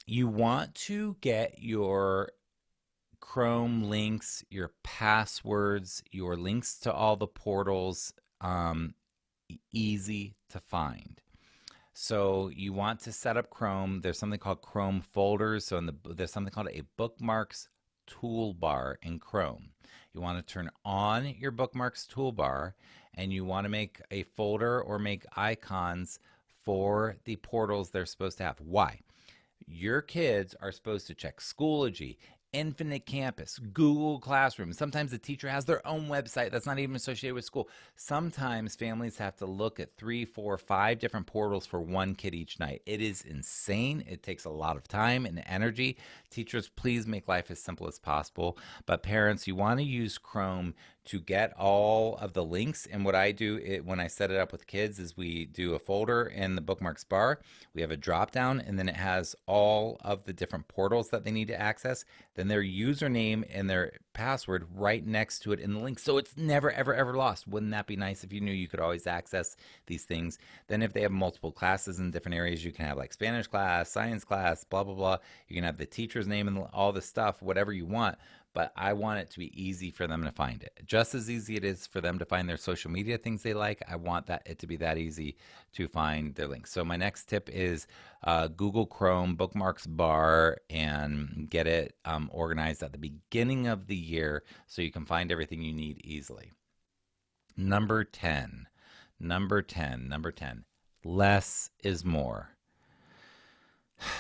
you want to get your Chrome links, your passwords, your links to all the portals easy to find. So you want to set up Chrome. There's something called Chrome folders. So there's something called a bookmarks toolbar in Chrome. You want to turn on your bookmarks toolbar, and you want to make a folder or make icons for the portals they're supposed to have. Why? Your kids are supposed to check Schoology, Infinite Campus, Google Classroom. Sometimes the teacher has their own website that's not even associated with school. Sometimes families have to look at 3, 4, 5 different portals for one kid each night. It is insane. It takes a lot of time and energy. Teachers, please make life as simple as possible. But parents, you want to use Chrome to get all of the links. And what I do when I set it up with kids is we do a folder in the bookmarks bar. We have a drop down, and then it has all of the different portals that they need to access. Then their username and their password right next to it in the link. So it's never, ever, ever lost. Wouldn't that be nice if you knew you could always access these things? Then if they have multiple classes in different areas, you can have like Spanish class, science class, blah, blah, blah. You can have the teacher's name and all the stuff, whatever you want. But I want it to be easy for them to find it. Just as easy it is for them to find their social media things they like, I want it to be that easy to find their links. So my next tip is Google Chrome bookmarks bar, and get it organized at the beginning of the year so you can find everything you need easily. Number 10. Less is more.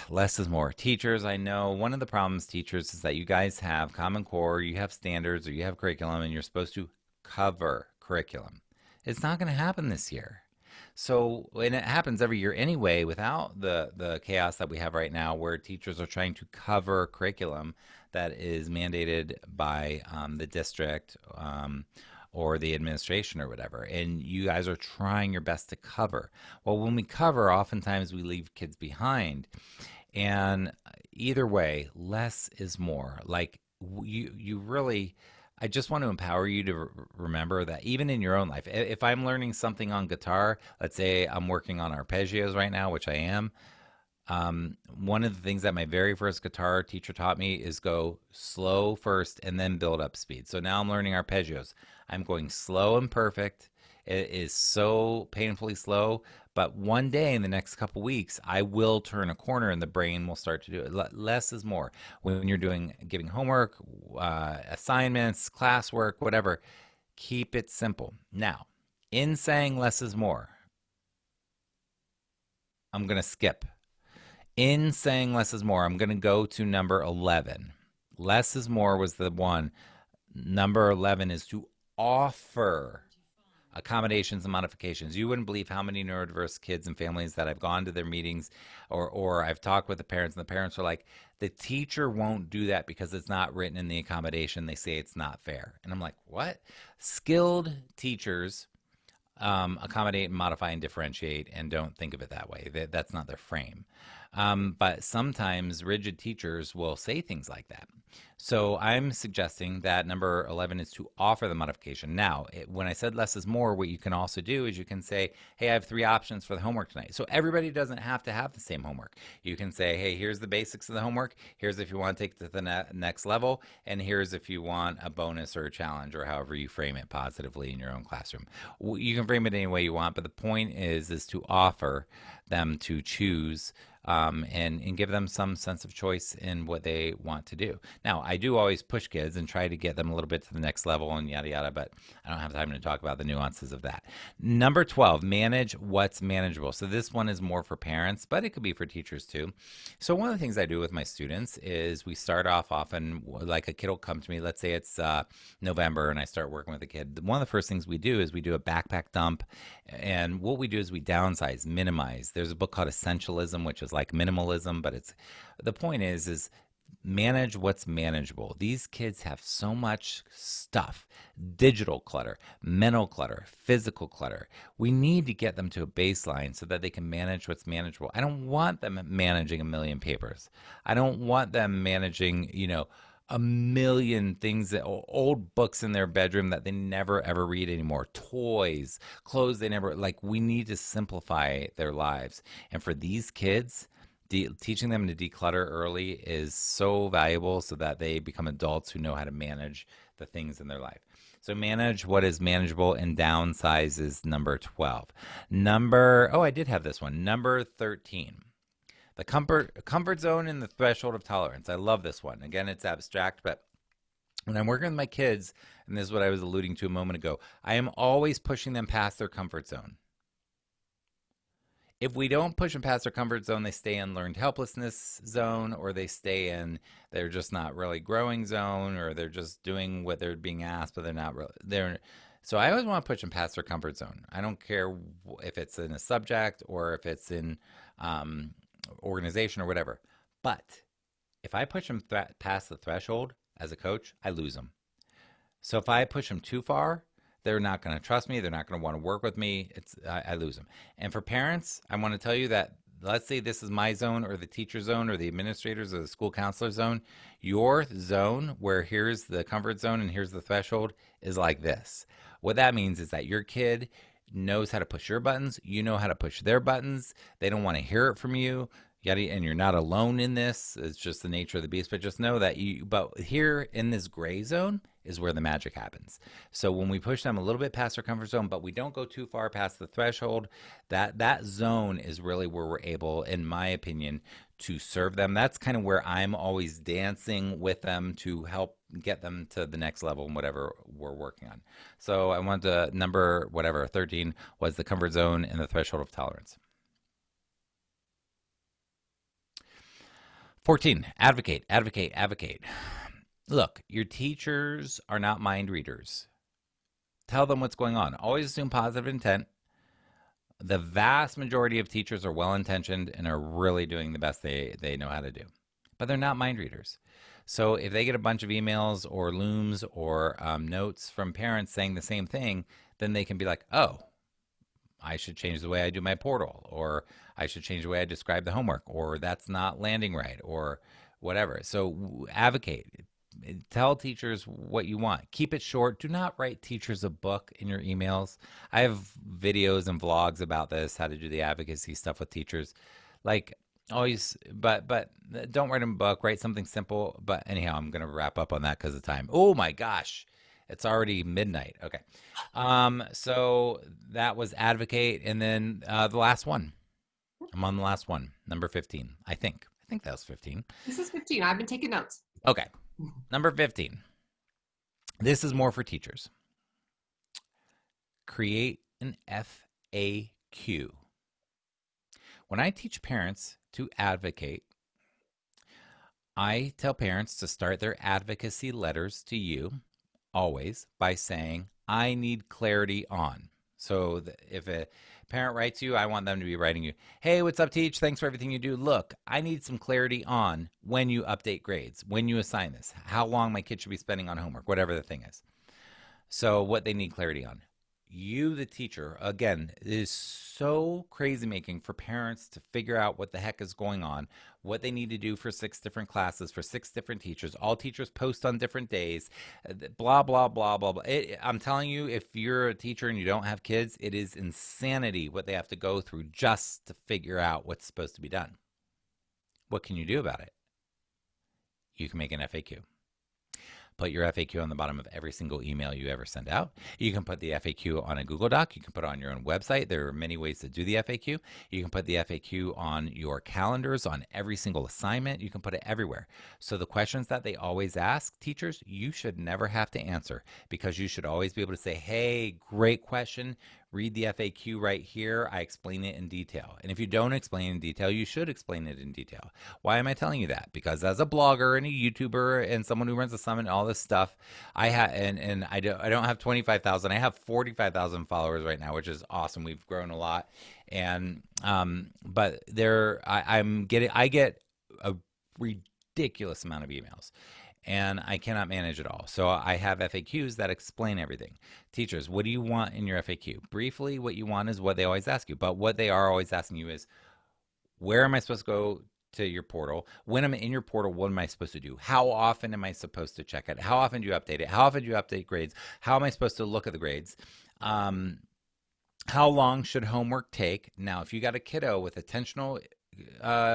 Less is more. Teachers, I know one of the problems, teachers, is that you guys have Common Core, you have standards, or you have curriculum, and you're supposed to cover curriculum. It's not going to happen this year. So, and it happens every year anyway, without the chaos that we have right now, where teachers are trying to cover curriculum that is mandated by the district or the administration or whatever, and you guys are trying your best to cover. Well, when we cover, oftentimes we leave kids behind. And either way, less is more. Like you really, I just want to empower you to remember that even in your own life, if I'm learning something on guitar, let's say I'm working on arpeggios right now, which I am. One of the things that my very first guitar teacher taught me is go slow first and then build up speed. So now I'm learning arpeggios. I'm going slow and perfect. It is so painfully slow, but one day in the next couple weeks, I will turn a corner and the brain will start to do it. Less is more. When you're giving homework, assignments, classwork, whatever, keep it simple. Now, in saying less is more, I'm going to skip. In saying less is more, I'm going to go to number 11. Less is more was the one. Number 11 is to offer accommodations and modifications. You wouldn't believe how many neurodiverse kids and families that I've gone to their meetings or I've talked with the parents, and the parents are like, the teacher won't do that because it's not written in the accommodation. They say it's not fair. And I'm like, what? Skilled teachers accommodate and modify and differentiate and don't think of it that way. That's not their frame. But sometimes rigid teachers will say things like that. So I'm suggesting that number 11 is to offer the modification. Now, when I said less is more, what you can also do is you can say, hey, I have 3 options for the homework tonight. So everybody doesn't have to have the same homework. You can say, hey, here's the basics of the homework. Here's if you want to take it to the next level. And here's if you want a bonus or a challenge, or however you frame it positively in your own classroom. You can frame it any way you want, but the point is to offer them to choose and give them some sense of choice in what they want to do. Now, I do always push kids and try to get them a little bit to the next level and yada yada, but I don't have time to talk about the nuances of that. Number 12, manage what's manageable. So this one is more for parents, but it could be for teachers too. So one of the things I do with my students is we start off often, like a kid will come to me, let's say it's November and I start working with a kid. One of the first things we do is we do a backpack dump. And what we do is we downsize, minimize. There's a book called Essentialism, which is like minimalism, but it's the point is manage what's manageable. These kids have so much stuff: digital clutter, mental clutter, physical clutter. We need to get them to a baseline so that they can manage what's manageable. I don't want them managing a million papers. I don't want them managing, a million things, that old books in their bedroom that they never ever read anymore, toys, clothes they never like. We need to simplify their lives. And for these kids, teaching them to declutter early is so valuable so that they become adults who know how to manage the things in their life. So manage what is manageable, and downsize is number 12. I did have this one. Number 13. The comfort zone and the threshold of tolerance. I love this one. Again, it's abstract, but when I'm working with my kids, and this is what I was alluding to a moment ago, I am always pushing them past their comfort zone. If we don't push them past their comfort zone, they stay in learned helplessness zone, or they stay in they're just not really growing zone, or they're just doing what they're being asked, but they're not really. So I always want to push them past their comfort zone. I don't care if it's in a subject or if it's in organization or whatever. But if I push them past the threshold as a coach, I lose them. So if I push them too far, they're not going to trust me. They're not going to want to work with me. I lose them. And for parents, I want to tell you that, let's say this is my zone or the teacher zone or the administrators or the school counselor zone. Your zone, where here's the comfort zone and here's the threshold, is like this. What that means is that your kid knows how to push your buttons. You know how to push their buttons. They don't want to hear it from you. And you're not alone in this. It's just the nature of the beast. But just know that but here in this gray zone is where the magic happens. So when we push them a little bit past their comfort zone, but we don't go too far past the threshold, that zone is really where we're able, in my opinion, to serve them. That's kind of where I'm always dancing with them to help get them to the next level in whatever we're working on. So I want to number 13 was the comfort zone and the threshold of tolerance. 14, advocate, advocate, advocate. Look, your teachers are not mind readers. Tell them what's going on. Always assume positive intent. The vast majority of teachers are well-intentioned and are really doing the best they know how to do. But they're not mind readers. So if they get a bunch of emails or looms or notes from parents saying the same thing, then they can be like, oh, I should change the way I do my portal, or I should change the way I describe the homework, or that's not landing right, or whatever. So advocate. Tell teachers what you want. Keep it short. Do not write teachers a book in your emails. I have videos and vlogs about this, how to do the advocacy stuff with teachers. Like always, but don't write them a book. Write something simple. But anyhow, I'm going to wrap up on that because of time. Oh my gosh. It's already midnight. Okay. So that was advocate. And then the last one. I'm on the last one, number 15, I think. I think that was 15.
This is 15. I've been taking notes.
Okay. Number 15. This is more for teachers. Create an FAQ. When I teach parents to advocate, I tell parents to start their advocacy letters to you always by saying, I need clarity on. So if a parent writes you, I want them to be writing you, hey, what's up, teach? Thanks for everything you do. Look, I need some clarity on when you update grades, when you assign this, how long my kid should be spending on homework, whatever the thing is. So what they need clarity on. You, the teacher, again, it is so crazy making for parents to figure out what the heck is going on, what they need to do for 6 different classes, for 6 different teachers. All teachers post on different days, blah, blah, blah, blah, blah. I'm telling you, if you're a teacher and you don't have kids, it is insanity what they have to go through just to figure out what's supposed to be done. What can you do about it? You can make an FAQ. Put your FAQ on the bottom of every single email you ever send out. You can put the FAQ on a Google Doc. You can put it on your own website. There are many ways to do the FAQ. You can put the FAQ on your calendars, on every single assignment. You can put it everywhere. So the questions that they always ask teachers, you should never have to answer, because you should always be able to say, hey, great question. Read the FAQ right here. I explain it in detail. And if you don't explain it in detail, you should explain it in detail. Why am I telling you that? Because as a blogger and a YouTuber and someone who runs a summit and all this stuff, I don't have 25,000. I have 45,000 followers right now, which is awesome. We've grown a lot. And but I get a ridiculous amount of emails, and I cannot manage it all. So I have FAQs that explain everything. Teachers, what do you want in your FAQ? Briefly, what you want is what they always ask you. But what they are always asking you is, where am I supposed to go to your portal? When I'm in your portal, what am I supposed to do? How often am I supposed to check it? How often do you update it? How often do you update grades? How am I supposed to look at the grades? How long should homework take? Now, if you got a kiddo with attentional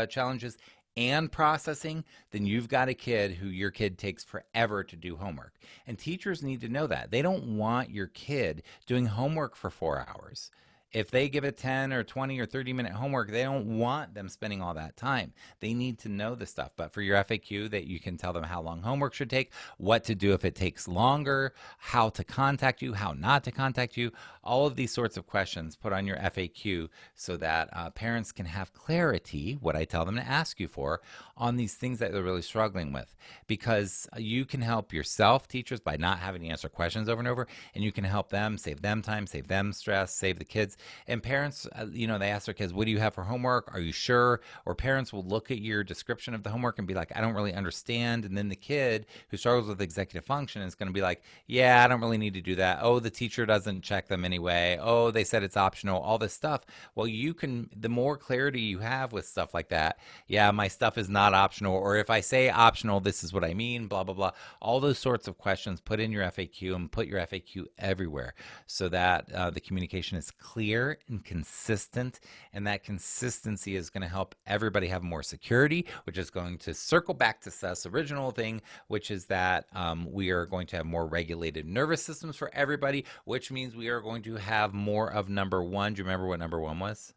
challenges and processing, then you've got a kid who your kid takes forever to do homework. And teachers need to know that. They don't want your kid doing homework for 4 hours. If they give a 10 or 20 or 30-minute homework, they don't want them spending all that time. They need to know the stuff. But for your FAQ, that you can tell them how long homework should take, what to do if it takes longer, how to contact you, how not to contact you, all of these sorts of questions put on your FAQ so that parents can have clarity, what I tell them to ask you for, on these things that they're really struggling with. Because you can help yourself, teachers, by not having to answer questions over and over, and you can help them, save them time, save them stress, save the kids. And parents, they ask their kids, what do you have for homework? Are you sure? Or parents will look at your description of the homework and be like, I don't really understand. And then the kid who struggles with executive function is going to be like, yeah, I don't really need to do that. Oh, the teacher doesn't check them anyway. Oh, they said it's optional, all this stuff. Well, the more clarity you have with stuff like that, yeah, my stuff is not optional. Or if I say optional, this is what I mean, blah, blah, blah. All those sorts of questions, put in your FAQ and put your FAQ everywhere so that the communication is clear and consistent, and that consistency is going to help everybody have more security, which is going to circle back to Seth's original thing, which is that we are going to have more regulated nervous systems for everybody, which means we are going to have more of number one. Do you remember what number one was?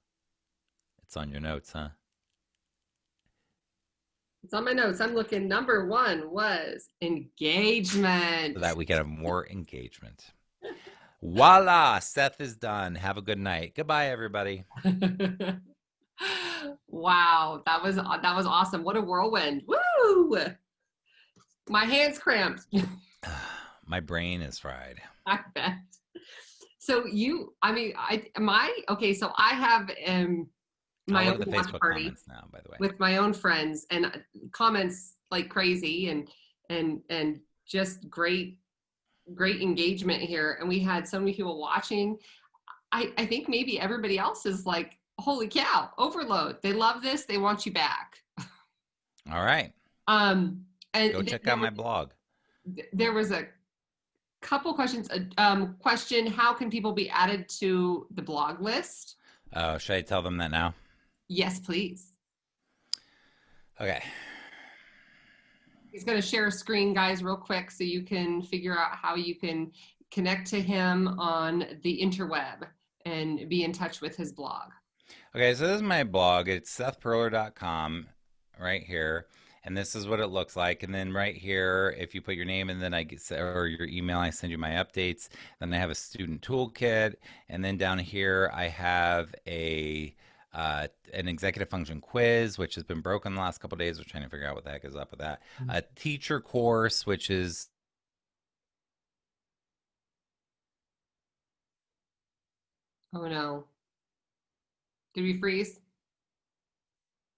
It's on your notes, huh?
It's on my notes. I'm looking. Number one was engagement.
So that we can have more engagement. Voila, Seth is done. Have a good night. Goodbye, everybody.
Wow, that was awesome. What a whirlwind. Woo! My hands cramped.
My brain is fried.
I bet. So so I have my
I'll
own
look at the
watch
Facebook
party
comments now, by the way.
with my own friends, and comments like crazy, and just great engagement here. And we had so many people watching. I think maybe everybody else is like, holy cow, overload. They love this. They want you back.
All right.
And
go check out my blog.
There was a couple questions. Question, how can people be added to the blog list?
Should I tell them that now?
Yes, please.
Okay.
He's going to share a screen, guys, real quick, so you can figure out how you can connect to him on the interweb and be in touch with his blog.
Okay, so this is my blog. It's sethperler.com right here. And this is what it looks like. And then right here, if you put your name and then or your email, I send you my updates. Then I have a student toolkit. And then down here, I have an executive function quiz, which has been broken the last couple of days. We're trying to figure out what the heck is up with that. A teacher course, which is
Oh no. Did we freeze?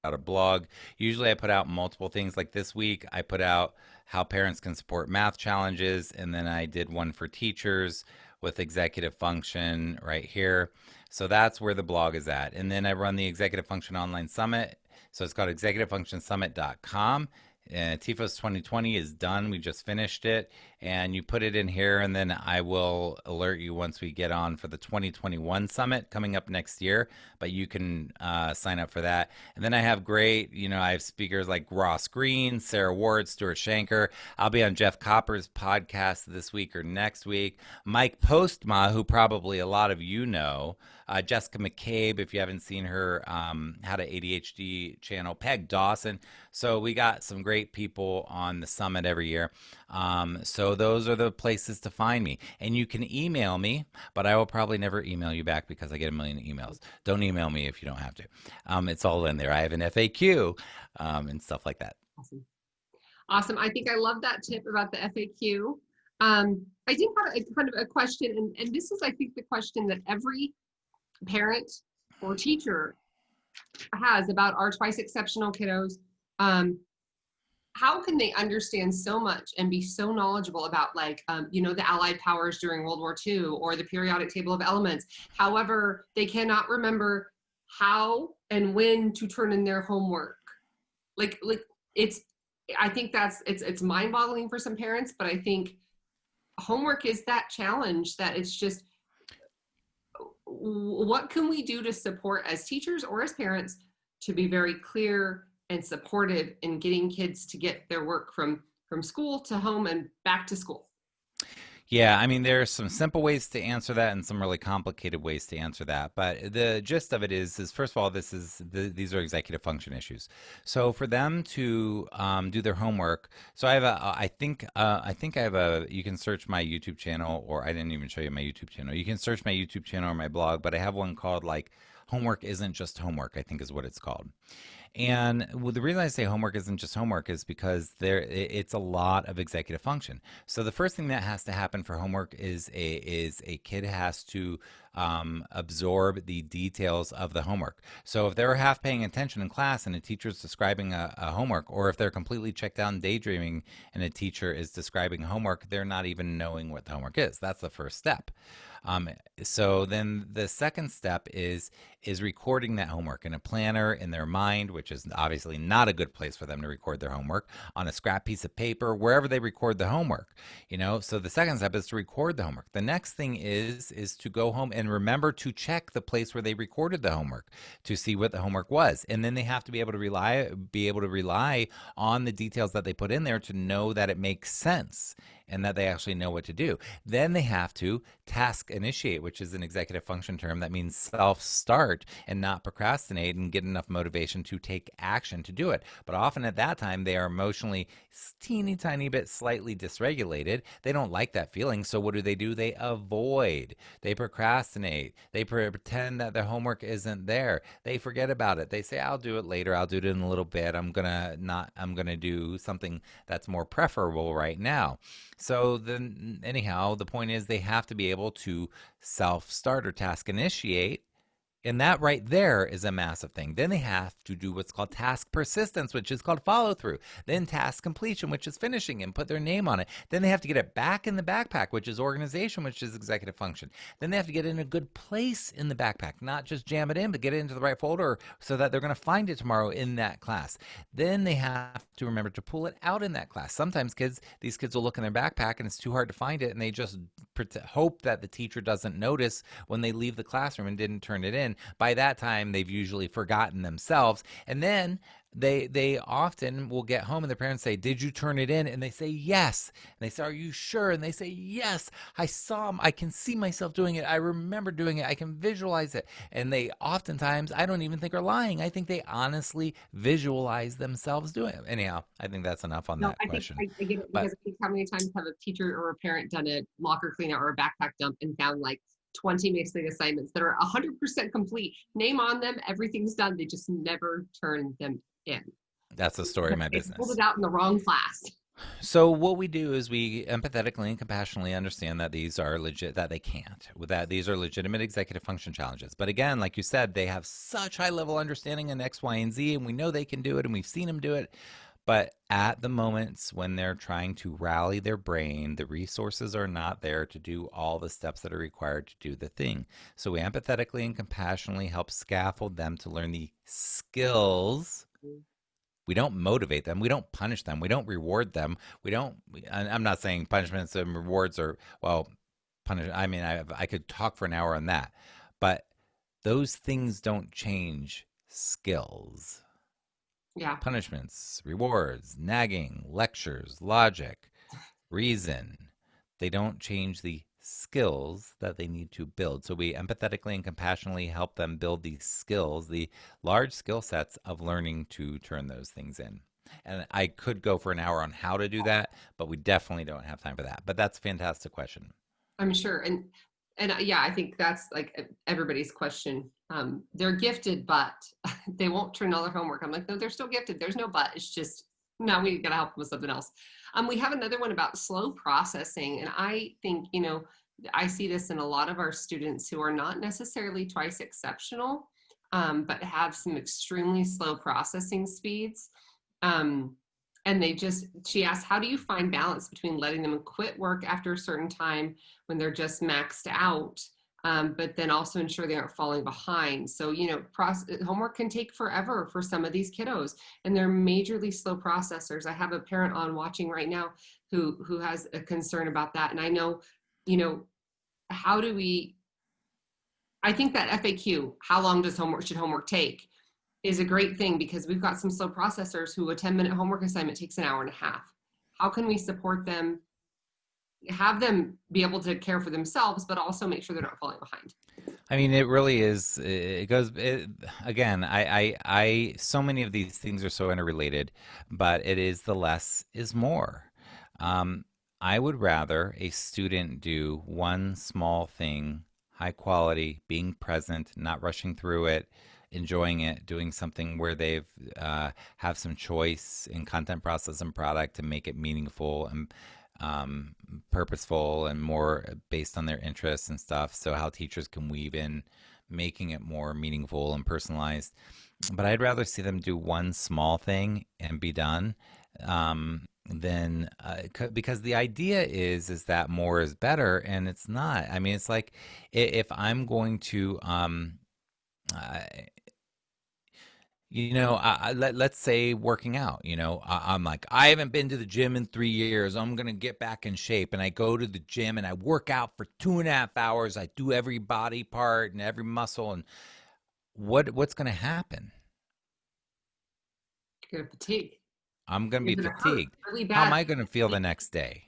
out a blog. Usually I put out multiple things. Like this week, I put out how parents can support math challenges. And then I did one for teachers with executive function right here. So that's where the blog is at. And then I run the Executive Function Online Summit. So it's called executivefunctionsummit.com. TIFOS 2020 is done. We just finished it, and you put it in here, and then I will alert you once we get on for the 2021 summit coming up next year. But you can sign up for that. And then I have I have speakers like Ross Green, Sarah Ward, Stuart Shanker. I'll be on Jeff Copper's podcast this week or next week. Mike Postma, who probably a lot of you know. Jessica McCabe, if you haven't seen her, How to ADHD channel. Peg Dawson. So we got some great people on the summit every year. So those are the places to find me. And you can email me, but I will probably never email you back because I get a million emails. Don't email me if you don't have to. It's all in there. I have an FAQ and stuff like that.
Awesome. Awesome. I think I love that tip about the FAQ. I do have a kind of a question, and this is, I think, the question that every parent or teacher has about our twice exceptional kiddos. How can they understand so much and be so knowledgeable about the Allied powers during World War II or the periodic table of elements? However, they cannot remember how and when to turn in their homework. I think it's mind-boggling for some parents, but I think homework is that challenge that it's just, what can we do to support as teachers or as parents to be very clear and supportive in getting kids to get their work from school to home and back to school?
Yeah, I mean, there's some simple ways to answer that and some really complicated ways to answer that. But the gist of it is first of all, these are executive function issues. So for them to do their homework, so I think I have you can search my YouTube channel, or I didn't even show you my YouTube channel. You can search my YouTube channel or my blog, but I have one called Homework Isn't Just Homework, I think is what it's called. And the reason I say homework isn't just homework is because it's a lot of executive function. So the first thing that has to happen for homework is a kid has to absorb the details of the homework. So if they're half paying attention in class and a teacher's describing a homework, or if they're completely checked out and daydreaming and a teacher is describing homework, they're not even knowing what the homework is. That's the first step. So then the second step is recording that homework in a planner in their mind, which is obviously not a good place for them to record their homework, on a scrap piece of paper, wherever they record the homework. So the second step is to record the homework. The next thing is to go home and remember to check the place where they recorded the homework to see what the homework was. And then they have to be able to rely on the details that they put in there to know that it makes sense and that they actually know what to do. Then they have to task initiate, which is an executive function term that means self-start and not procrastinate, and get enough motivation to take action to do it. But often at that time, they are emotionally teeny tiny bit slightly dysregulated. They don't like that feeling. So what do? They avoid. They procrastinate. They pretend that their homework isn't there. They forget about it. They say, I'll do it later. I'll do it in a little bit. I'm gonna do something that's more preferable right now. So then anyhow, the point is they have to be able to self-start or task initiate. And that right there is a massive thing. Then they have to do what's called task persistence, which is called follow through. Then task completion, which is finishing and put their name on it. Then they have to get it back in the backpack, which is organization, which is executive function. Then they have to get it in a good place in the backpack, not just jam it in, but get it into the right folder so that they're going to find it tomorrow in that class. Then they have to remember to pull it out in that class. Sometimes these kids will look in their backpack and it's too hard to find it, and they just hope that the teacher doesn't notice when they leave the classroom and didn't turn it in. By that time, they've usually forgotten themselves. And then they often will get home and their parents say, did you turn it in? And they say, yes. And they say, are you sure? And they say, yes, I can see myself doing it. I remember doing it. I can visualize it. And they oftentimes, I don't even think are lying. I think they honestly visualize themselves doing it. Anyhow, I think that's enough on that question.
I get it, because I think how many times have a teacher or a parent done a locker clean out or a backpack dump and found 20 missing assignments that are 100% complete, name on them, everything's done. They just never turn them in.
That's the story of my business.
Pulled it out in the wrong class.
So what we do is we empathetically and compassionately understand that these are these are legitimate executive function challenges. But again, like you said, they have such high level understanding in X, Y, and Z, and we know they can do it, and we've seen them do it. But at the moments when they're trying to rally their brain, the resources are not there to do all the steps that are required to do the thing. So we empathetically and compassionately help scaffold them to learn the skills We don't motivate them. We don't punish them. We don't reward them. We don't. I'm not saying punishments and rewards are well. Punish. I mean, I could talk for an hour on that, but those things don't change skills.
Yeah.
Punishments, rewards, nagging, lectures, logic, reason. They don't change the skills that they need to build. So we empathetically and compassionately help them build these skills, the large skill sets of learning to turn those things in. And I could go for an hour on how to do that, but we definitely don't have time for that. But that's a fantastic question.
I'm sure. And yeah, I think that's like everybody's question. They're gifted, but they won't turn all their homework. I'm like, no, they're still gifted. There's no but. It's just, no, we got to help them with something else. We have another one about slow processing. And I think, I see this in a lot of our students who are not necessarily twice exceptional, but have some extremely slow processing speeds. And she asked, how do you find balance between letting them quit work after a certain time when they're just maxed out, but then also ensure they aren't falling behind? So, homework can take forever for some of these kiddos, and they're majorly slow processors. I have a parent on watching right now who has a concern about that. And I know, how do we, I think that FAQ, how long should homework take, is a great thing, because we've got some slow processors who a 10-minute homework assignment takes an hour and a half. How can we support them, have them be able to care for themselves, but also make sure they're not falling behind?
I mean, it really is. It goes again. So many of these things are so interrelated, but it is the less is more. Um, I would rather a student do one small thing, high quality, being present, not rushing through it, enjoying it, doing something where they've have some choice in content process and product to make it meaningful and purposeful and more based on their interests and stuff. So how teachers can weave in making it more meaningful and personalized. But I'd rather see them do one small thing and be done than because the idea is that more is better, and it's not. I mean, it's like if I'm going to let's say working out, I'm like, I haven't been to the gym in 3 years. I'm going to get back in shape. And I go to the gym and I work out for 2.5 hours. I do every body part and every muscle. And what's going to happen?
You're going to fatigue.
I'm going to be
You're going to hurt
fatigued.
really
How am
bad.
I going to feel the next day?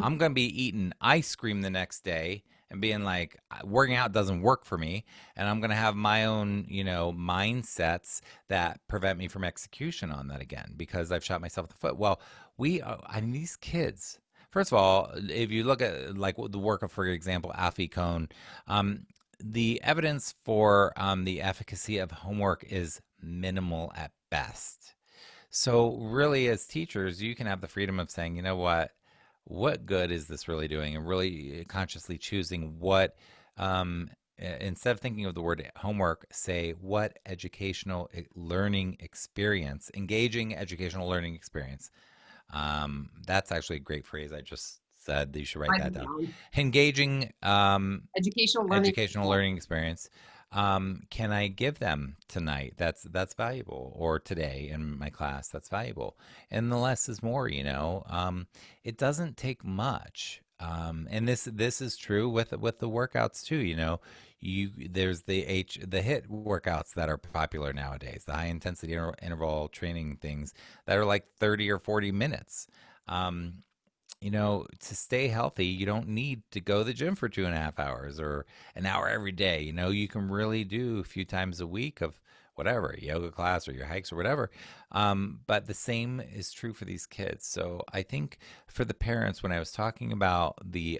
I'm going to be eating ice cream the next day and being like, working out doesn't work for me. And I'm going to have my own, mindsets that prevent me from execution on that again because I've shot myself in the foot. Well, I mean, these kids, first of all, if you look at like the work of, for example, Alfie Kohn, the evidence for the efficacy of homework is minimal at best. So really, as teachers, you can have the freedom of saying, you know what good is this really doing? And really consciously choosing what, instead of thinking of the word homework, say what educational learning experience, engaging educational learning experience. That's actually a great phrase. I just said that you should write that down. Engaging educational learning experience. Can I give them tonight? That's valuable, or today in my class. That's valuable, and the less is more. It doesn't take much, and this is true with the workouts too. There's the HIIT workouts that are popular nowadays, the high intensity interval training things that are like 30 or 40 minutes. To stay healthy, you don't need to go to the gym for 2.5 hours or an hour every day. You can really do a few times a week of whatever, yoga class or your hikes or whatever. But the same is true for these kids. So I think for the parents, when I was talking about the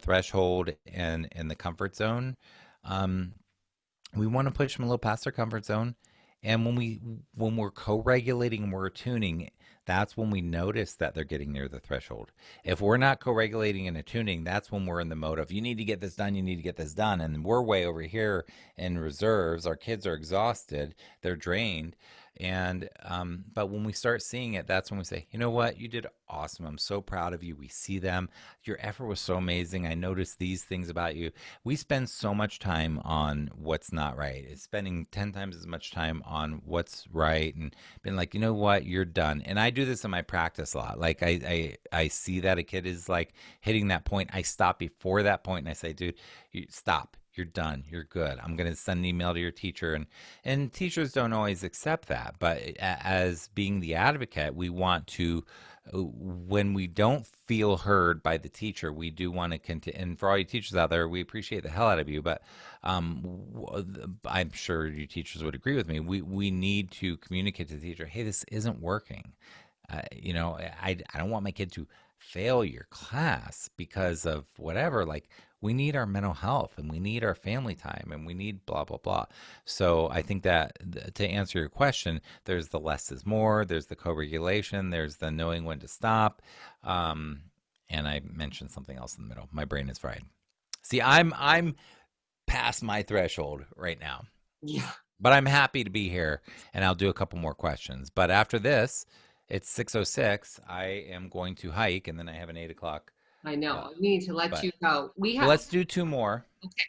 threshold and the comfort zone, we want to push them a little past their comfort zone. And when we're co-regulating and we're attuning, that's when we notice that they're getting near the threshold. If we're not co-regulating and attuning, that's when we're in the mode of you need to get this done, you need to get this done, and we're way over here in reserves. Our kids are exhausted, they're drained, And but when we start seeing it, that's when we say, you know what, you did awesome. I'm so proud of you. We see them. Your effort was so amazing. I noticed these things about you. We spend so much time on what's not right. It's spending 10 times as much time on what's right and being like, you know what, you're done. And I do this in my practice a lot. Like I see that a kid is like hitting that point. I stop before that point and I say, dude, you stop. You're done. You're good. I'm going to send an email to your teacher. And teachers don't always accept that. But as being the advocate, we want to, when we don't feel heard by the teacher, we do want to continue. And for all you teachers out there, we appreciate the hell out of you. But I'm sure you teachers would agree with me. We need to communicate to the teacher, hey, this isn't working. You know, I don't want my kid to fail your class because of whatever. Like, we need our mental health and we need our family time and we need blah, blah, blah. So I think that to answer your question, there's the less is more, there's the co regulation, there's the knowing when to stop. Um, and I mentioned something else in the middle. My brain is fried. See, I'm past my threshold right now,
Yeah,
but I'm happy to be here and I'll do a couple more questions. But after this, it's 6:06. I am going to hike and then I have an 8 o'clock.
I know.
Uh,
I need to let
but
you go. We
well,
have,
let's do two more.
okay,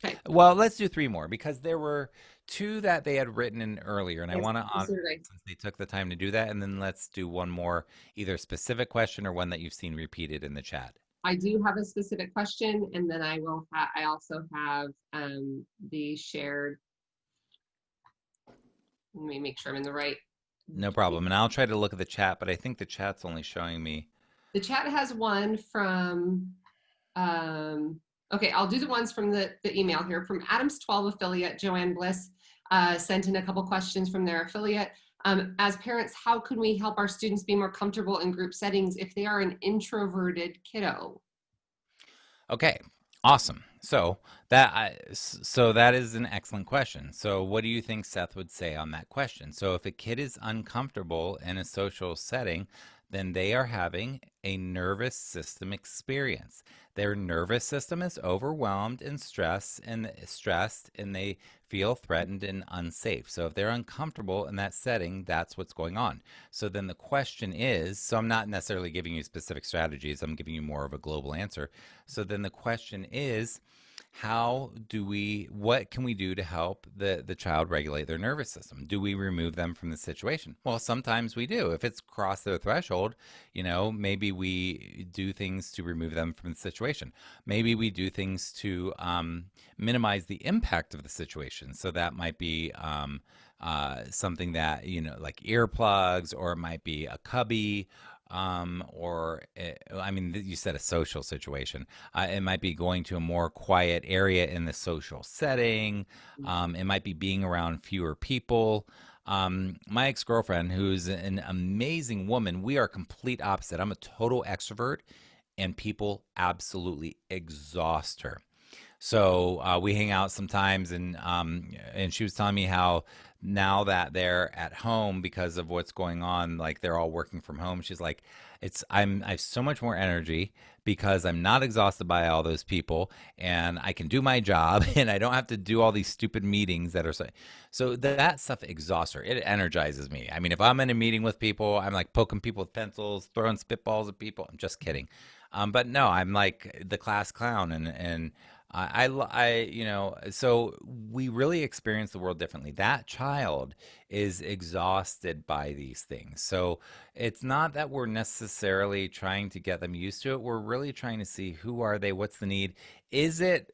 okay.
Well, let's do three more because there were two that they had written in earlier, and I
Yes,
want to honor
survey.
since they took the time to do that. And then let's do one more, either specific question or one that you've seen repeated in the chat.
I do have a specific question, and then I will I also have the shared. Let me make sure I'm in the right.
No problem. And I'll try to look at the chat, but I think the chat's only showing me.
The chat has one from, okay, I'll do the ones from the email here. From Adams 12 affiliate, Joanne Bliss sent in a couple questions from their affiliate. As parents, how can we help our students be more comfortable in group settings if they are an introverted kiddo?
Okay, awesome. So that is an excellent question. So what do you think Seth would say on that question? So if a kid is uncomfortable in a social setting, then they are having a nervous system experience. Their nervous system is overwhelmed and stressed and they feel threatened and unsafe. So if they're uncomfortable in that setting, that's what's going on. So then the question is, so I'm not necessarily giving you specific strategies, I'm giving you more of a global answer. So then the question is, what can we do to help the child regulate their nervous system? Do we remove them from the situation? Well, sometimes we do. If it's crossed their threshold, maybe we do things to remove them from the situation. Maybe we do things to minimize the impact of the situation. So that might be something that, like earplugs, or it might be a cubby, I mean, you said a social situation. It might be going to a more quiet area in the social setting. It might be being around fewer people. My ex-girlfriend, who's an amazing woman, we are complete opposite. I'm a total extrovert, and people absolutely exhaust her. So we hang out sometimes, and she was telling me how now that they're at home because of what's going on, like they're all working from home. She's like, I have so much more energy because I'm not exhausted by all those people, and I can do my job, and I don't have to do all these stupid meetings that are so that stuff exhausts her. It energizes me. I mean, if I'm in a meeting with people, I'm like poking people with pencils, throwing spitballs at people. I'm just kidding. But no, I'm like the class clown, and so we really experience the world differently. That child is exhausted by these things. So it's not that we're necessarily trying to get them used to it. We're really trying to see, who are they? What's the need? Is it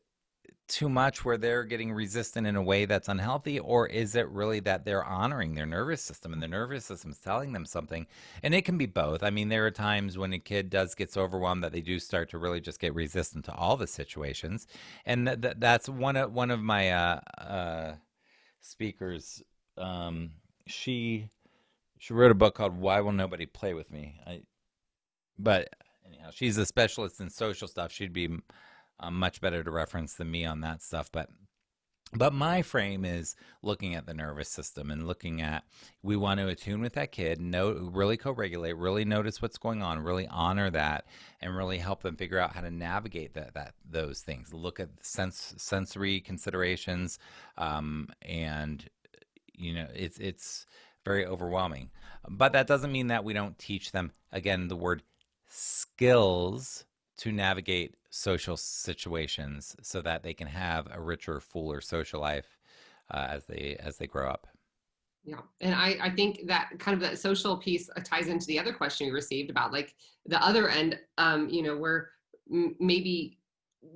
too much where they're getting resistant in a way that's unhealthy, or is it really that they're honoring their nervous system and the nervous system's telling them something? And it can be both. I mean, there are times when a kid does gets overwhelmed that they do start to really just get resistant to all the situations. And that's one of my speakers. um she she wrote a book called Why Will Nobody Play With Me. But anyhow, she's a specialist in social stuff. She'd be much better to reference than me on that stuff. But my frame is looking at the nervous system and looking at, we want to attune with that kid, really co-regulate, really notice what's going on, really honor that, and really help them figure out how to navigate those things. Look at sensory considerations, and it's very overwhelming. But that doesn't mean that we don't teach them, again, the word skills to navigate social situations so that they can have a richer, fuller social life as they grow up.
Yeah. And I think that kind of that social piece ties into the other question we received about like the other end, where maybe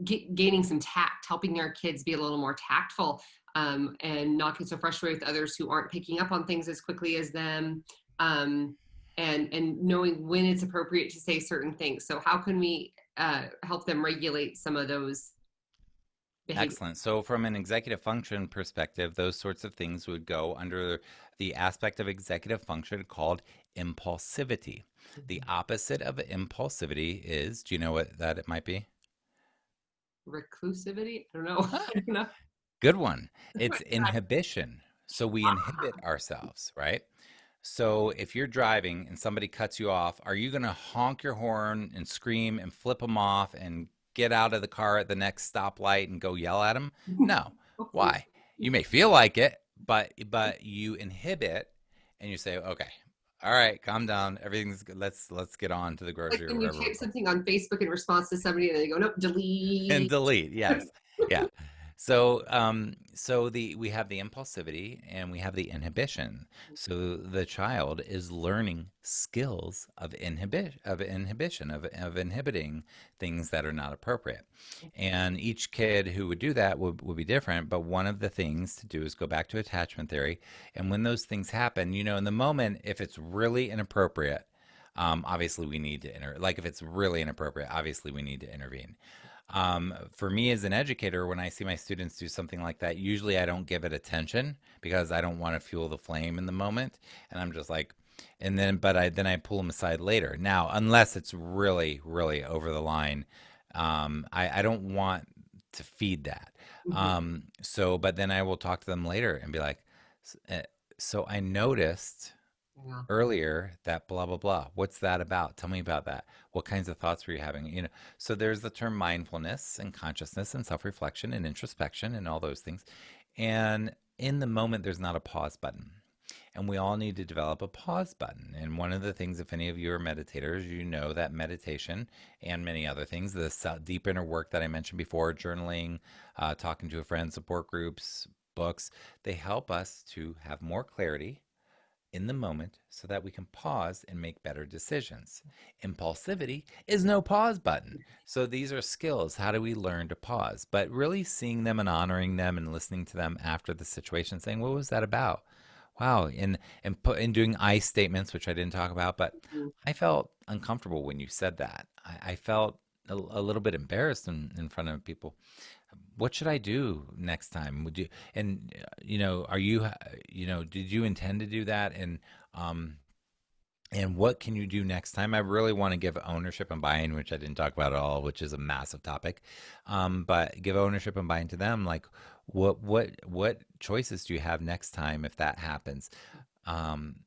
gaining some tact, helping their kids be a little more tactful, and not get so frustrated with others who aren't picking up on things as quickly as them, and knowing when it's appropriate to say certain things. So how can we help them regulate some of those behaviors?
Excellent. So, from an executive function perspective, those sorts of things would go under the aspect of executive function called impulsivity. The opposite of impulsivity is, do you know what that it might be?
Reclusivity? I don't know.
Ah,
I don't know.
good one. It's inhibition. So, we inhibit ourselves, right? So if you're driving and somebody cuts you off, are you going to honk your horn and scream and flip them off and get out of the car at the next stoplight and go yell at them? No.
Hopefully.
Why? You may feel like it, but you inhibit and you say, "Okay. All right, calm down. Everything's good. Let's get on to the
Like
grocery or
when you
wherever we're
type
going."
something on Facebook in response to somebody and they go, nope,
And
delete.
delete, yes. Yeah. So the we have the impulsivity and we have the inhibition. So the child is learning skills of inhibition, of inhibiting things that are not appropriate. And each kid who would do that would be different, but one of the things to do is go back to attachment theory. And when those things happen, in the moment, if it's really inappropriate, obviously we need to like if it's really inappropriate, obviously we need to intervene. For me as an educator, when I see my students do something like that, usually I don't give it attention because I don't want to fuel the flame in the moment. And I'm just like, but I pull them aside later. Now, unless it's really, really over the line, I don't want to feed that.
Mhm.
But then I will talk to them later and be like, so I noticed
Yeah.
earlier that blah blah blah, what's that about? Tell me about that. What kinds of thoughts were you having? So there's the term mindfulness and consciousness and self-reflection and introspection and all those things. And in the moment there's not a pause button, and we all need to develop a pause button. And one of the things, if any of you are meditators, you know that meditation and many other things, the deep inner work that I mentioned before, journaling, talking to a friend, support groups, books, they help us to have more clarity in the moment so that we can pause and make better decisions. Impulsivity is no pause button. So these are skills. How do we learn to pause? But really seeing them and honoring them and listening to them after the situation, saying, what was that about? Wow. And doing I statements, which I didn't talk about, but
Mhm.
I felt uncomfortable when you said that. I felt a little bit embarrassed in front of people. What should I do next time? Would you, and are you, did you intend to do that? And what can you do next time? I really want to give ownership and buy-in, which I didn't talk about at all, which is a massive topic. But give ownership and buy-in to them. Like, what choices do you have next time if that happens? Um,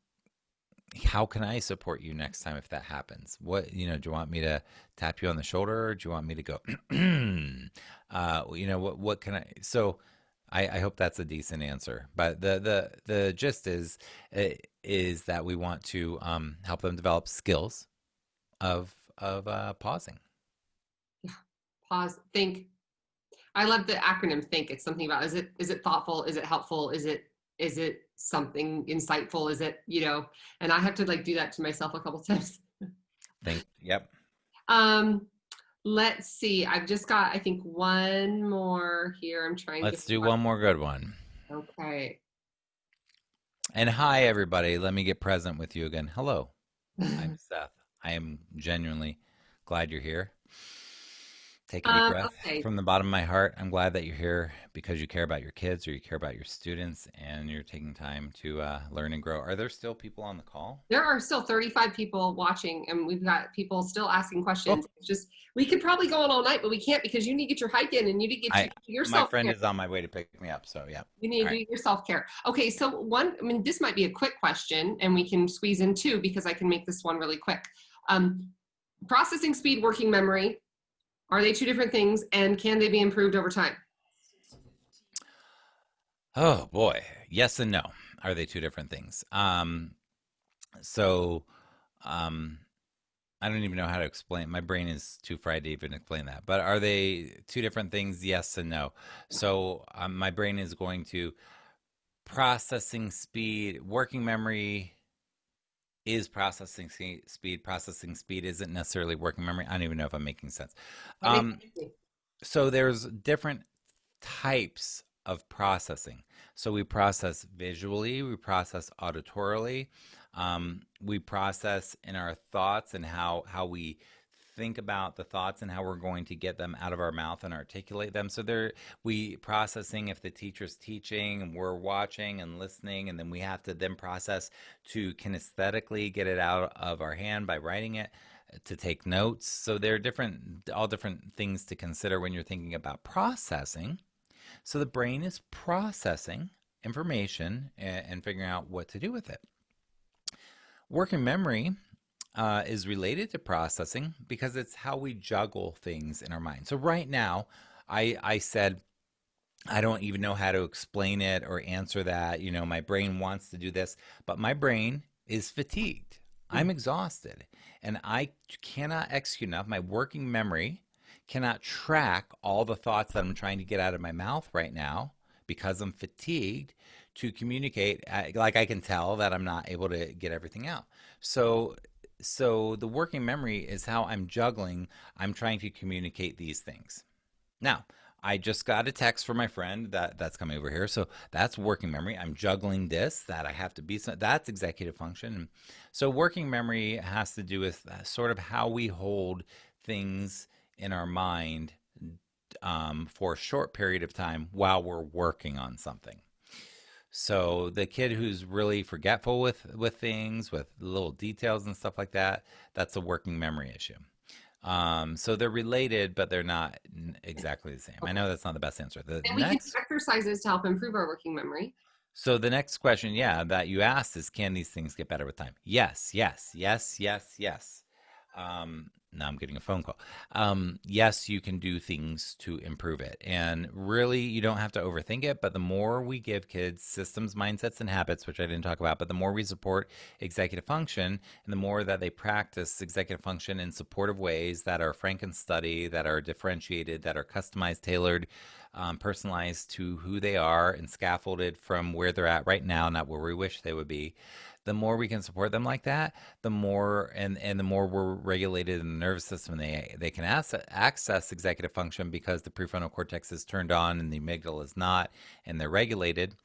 how can I support you next time if that happens? Do you want me to tap you on the shoulder, or do you want me to go, what can I, so I hope that's a decent answer, but the gist is that we want to help them develop skills of pausing.
Yeah. Pause, think. I love the acronym think. It's something about is it thoughtful? Is it helpful? Is it something insightful? Is it, and I have to like do that to myself a couple times.
Yep.
Um, let's see. I've just got, I think, one more here. I'm trying to
Let's do one more good one.
okay.
And hi everybody, let me get present with you again. Hello, I'm Seth. I am genuinely glad you're here. Take a deep breath
Okay.
from the bottom of my heart. I'm glad that you're here because you care about your kids or you care about your students and you're taking time to learn and grow. Are there still people on the call?
There are still 35 people watching, and we've got people still asking
Oh,
questions. It's just, we could probably go on all night, but we can't because you need to get your hike in and you need to get your
my
self
friend
care.
is on my way to pick me up. So yeah.
You need
All
to
right.
do your self care. Okay, so this might be a quick question, and we can squeeze in two because I can make this one really quick. Um, Processing speed, working memory, are they two different things, and can they be improved over time?
Oh boy, yes and no. Are they two different things? So um, I don't even know how to explain. My brain is too fried to even explain that. But are they two different things? Yes and no. So my brain is going to processing speed, working memory is processing speed. Processing speed isn't necessarily working memory. I don't even know if I'm making sense.
I think
Um, so there's different types of processing. So we process visually, we process auditorily, we process in our thoughts and how we think about the thoughts and how we're going to get them out of our mouth and articulate them. So there we processing if the teacher's teaching and we're watching and listening, and then we have to then process to kinesthetically get it out of our hand by writing it, to take notes. So there are all different things to consider when you're thinking about processing. So the brain is processing information and figuring out what to do with it. Working memory is related to processing because it's how we juggle things in our mind. So right now, I said I don't even know how to explain it or answer that. You know, my brain wants to do this, but my brain is fatigued. I'm exhausted and I cannot execute enough. My working memory cannot track all the thoughts that I'm trying to get out of my mouth right now because I'm fatigued to communicate. Like I can tell that I'm not able to get everything out. So so the working memory is how I'm juggling. I'm trying to communicate these things. Now, I just got a text from my friend that's coming over here. So that's working memory. I'm juggling this, that I have to be, that's executive function. So working memory has to do with sort of how we hold things in our mind for a short period of time while we're working on something. So the kid who's really forgetful with things, with little details and stuff like that, that's a working memory issue. So they're related, but they're not exactly the same. I
okay.
know that's not the best answer. The
And we can do
next,
exercises to help improve our working memory.
so the next question, yeah, that you asked is, can these things get better with time? Yes, yes, yes, yes, yes. Now I'm getting a phone call. Yes, you can do things to improve it. And really, you don't have to overthink it. But the more we give kids systems, mindsets, and habits, which I didn't talk about, but the more we support executive function and the more that they practice executive function in supportive ways that are frank and study, that are differentiated, that are customized, tailored, personalized to who they are, and scaffolded from where they're at right now, not where we wish they would be, the more we can support them like that, the more and the more we're regulated in the nervous system, they can access executive function because the prefrontal cortex is turned on and the amygdala is not, and they're regulated.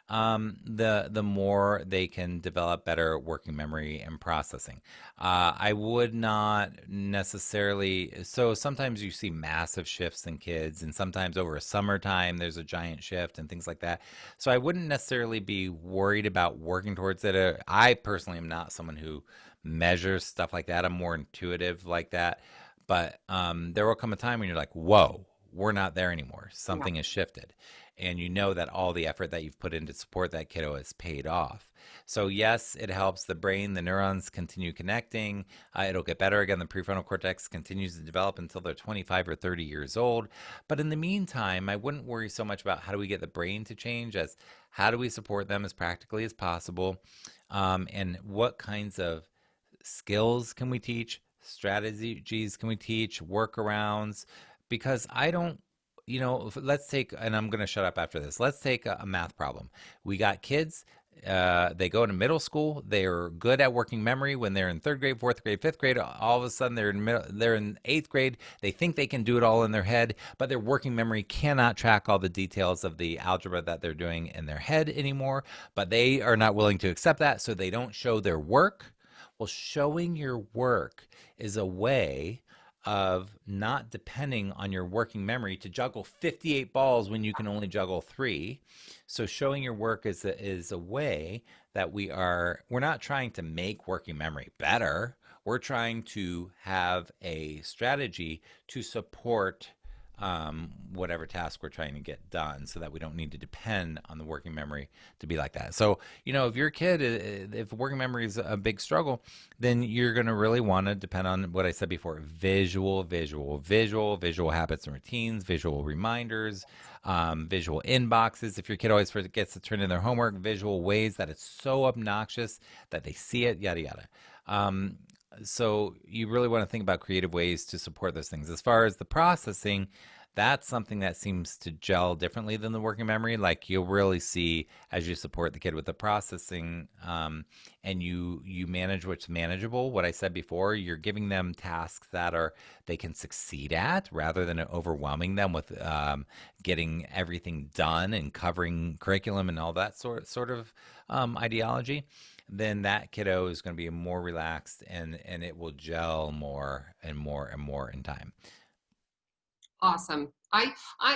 The more they can develop better working memory and processing. I would not necessarily. So sometimes you see massive shifts in kids, and sometimes over a summertime there's a giant shift and things like that. So I wouldn't necessarily be worried about working towards it. I personally am not someone who measures stuff like that. I'm more intuitive like that. But there will come a time when you're like, whoa, we're not there anymore.
Yeah.
Something has shifted. And you know that all the effort that you've put in to support that kiddo has paid off. So, yes, it helps the brain, the neurons continue connecting. It'll get better again. The prefrontal cortex continues to develop until they're 25 or 30 years old. But in the meantime, I wouldn't worry so much about how do we get the brain to change as how do we support them as practically as possible, and what kinds of skills can we teach, strategies can we teach, workarounds, because I don't, let's take, and I'm going to shut up after this. Let's take a math problem. We got kids. They go to middle school. They're good at working memory when they're in third grade, fourth grade, fifth grade. All of a sudden, they're in eighth grade. They think they can do it all in their head, but their working memory cannot track all the details of the algebra that they're doing in their head anymore. But they are not willing to accept that, so they don't show their work. Well, showing your work is a way of not depending on your working memory to juggle 58 balls when you can only juggle three. So showing your work is a way that we're not trying to make working memory better. We're trying to have a strategy to support whatever task we're trying to get done, so that we don't need to depend on the working memory to be like that. So, if your kid, if working memory is a big struggle, then you're going to really want to depend on what I said before: visual habits and routines, visual reminders, visual inboxes. If your kid always forgets to turn in their homework, visual ways that it's so obnoxious that they see it, yada yada. So you really want to think about creative ways to support those things. As far as the processing, that's something that seems to gel differently than the working memory. Like, you'll really see as you support the kid with the processing, and you manage what's manageable. What I said before, you're giving them tasks that are they can succeed at, rather than overwhelming them with getting everything done and covering curriculum and all that sort of ideology. Then that kiddo is going to be more relaxed, and it will gel more and more and more in time.
Awesome. I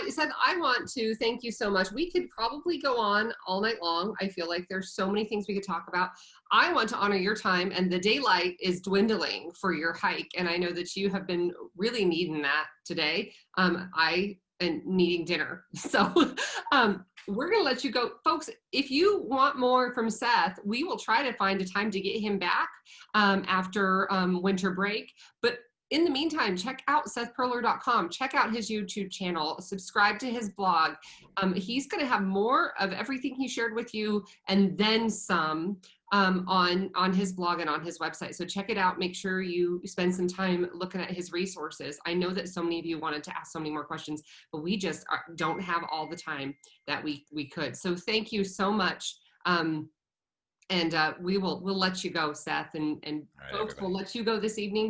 said, I want to thank you so much. We could probably go on all night long. I feel like there's so many things we could talk about. I want to honor your time, and the daylight is dwindling for your hike. And I know that you have been really needing that today. I am needing dinner. So we're going to let you go. Folks, if you want more from Seth, we will try to find a time to get him back after winter break. But in the meantime, check out SethPerler.com. Check out his YouTube channel. Subscribe to his blog. He's going to have more of everything he shared with you, and then some, on his blog and on his website. So check it out. Make sure you spend some time looking at his resources. I know that so many of you wanted to ask so many more questions, but we just don't have all the time that we could. So thank you so much. And we'll let you go, Seth, and
All right,
folks,
everybody.
we'll let you go this evening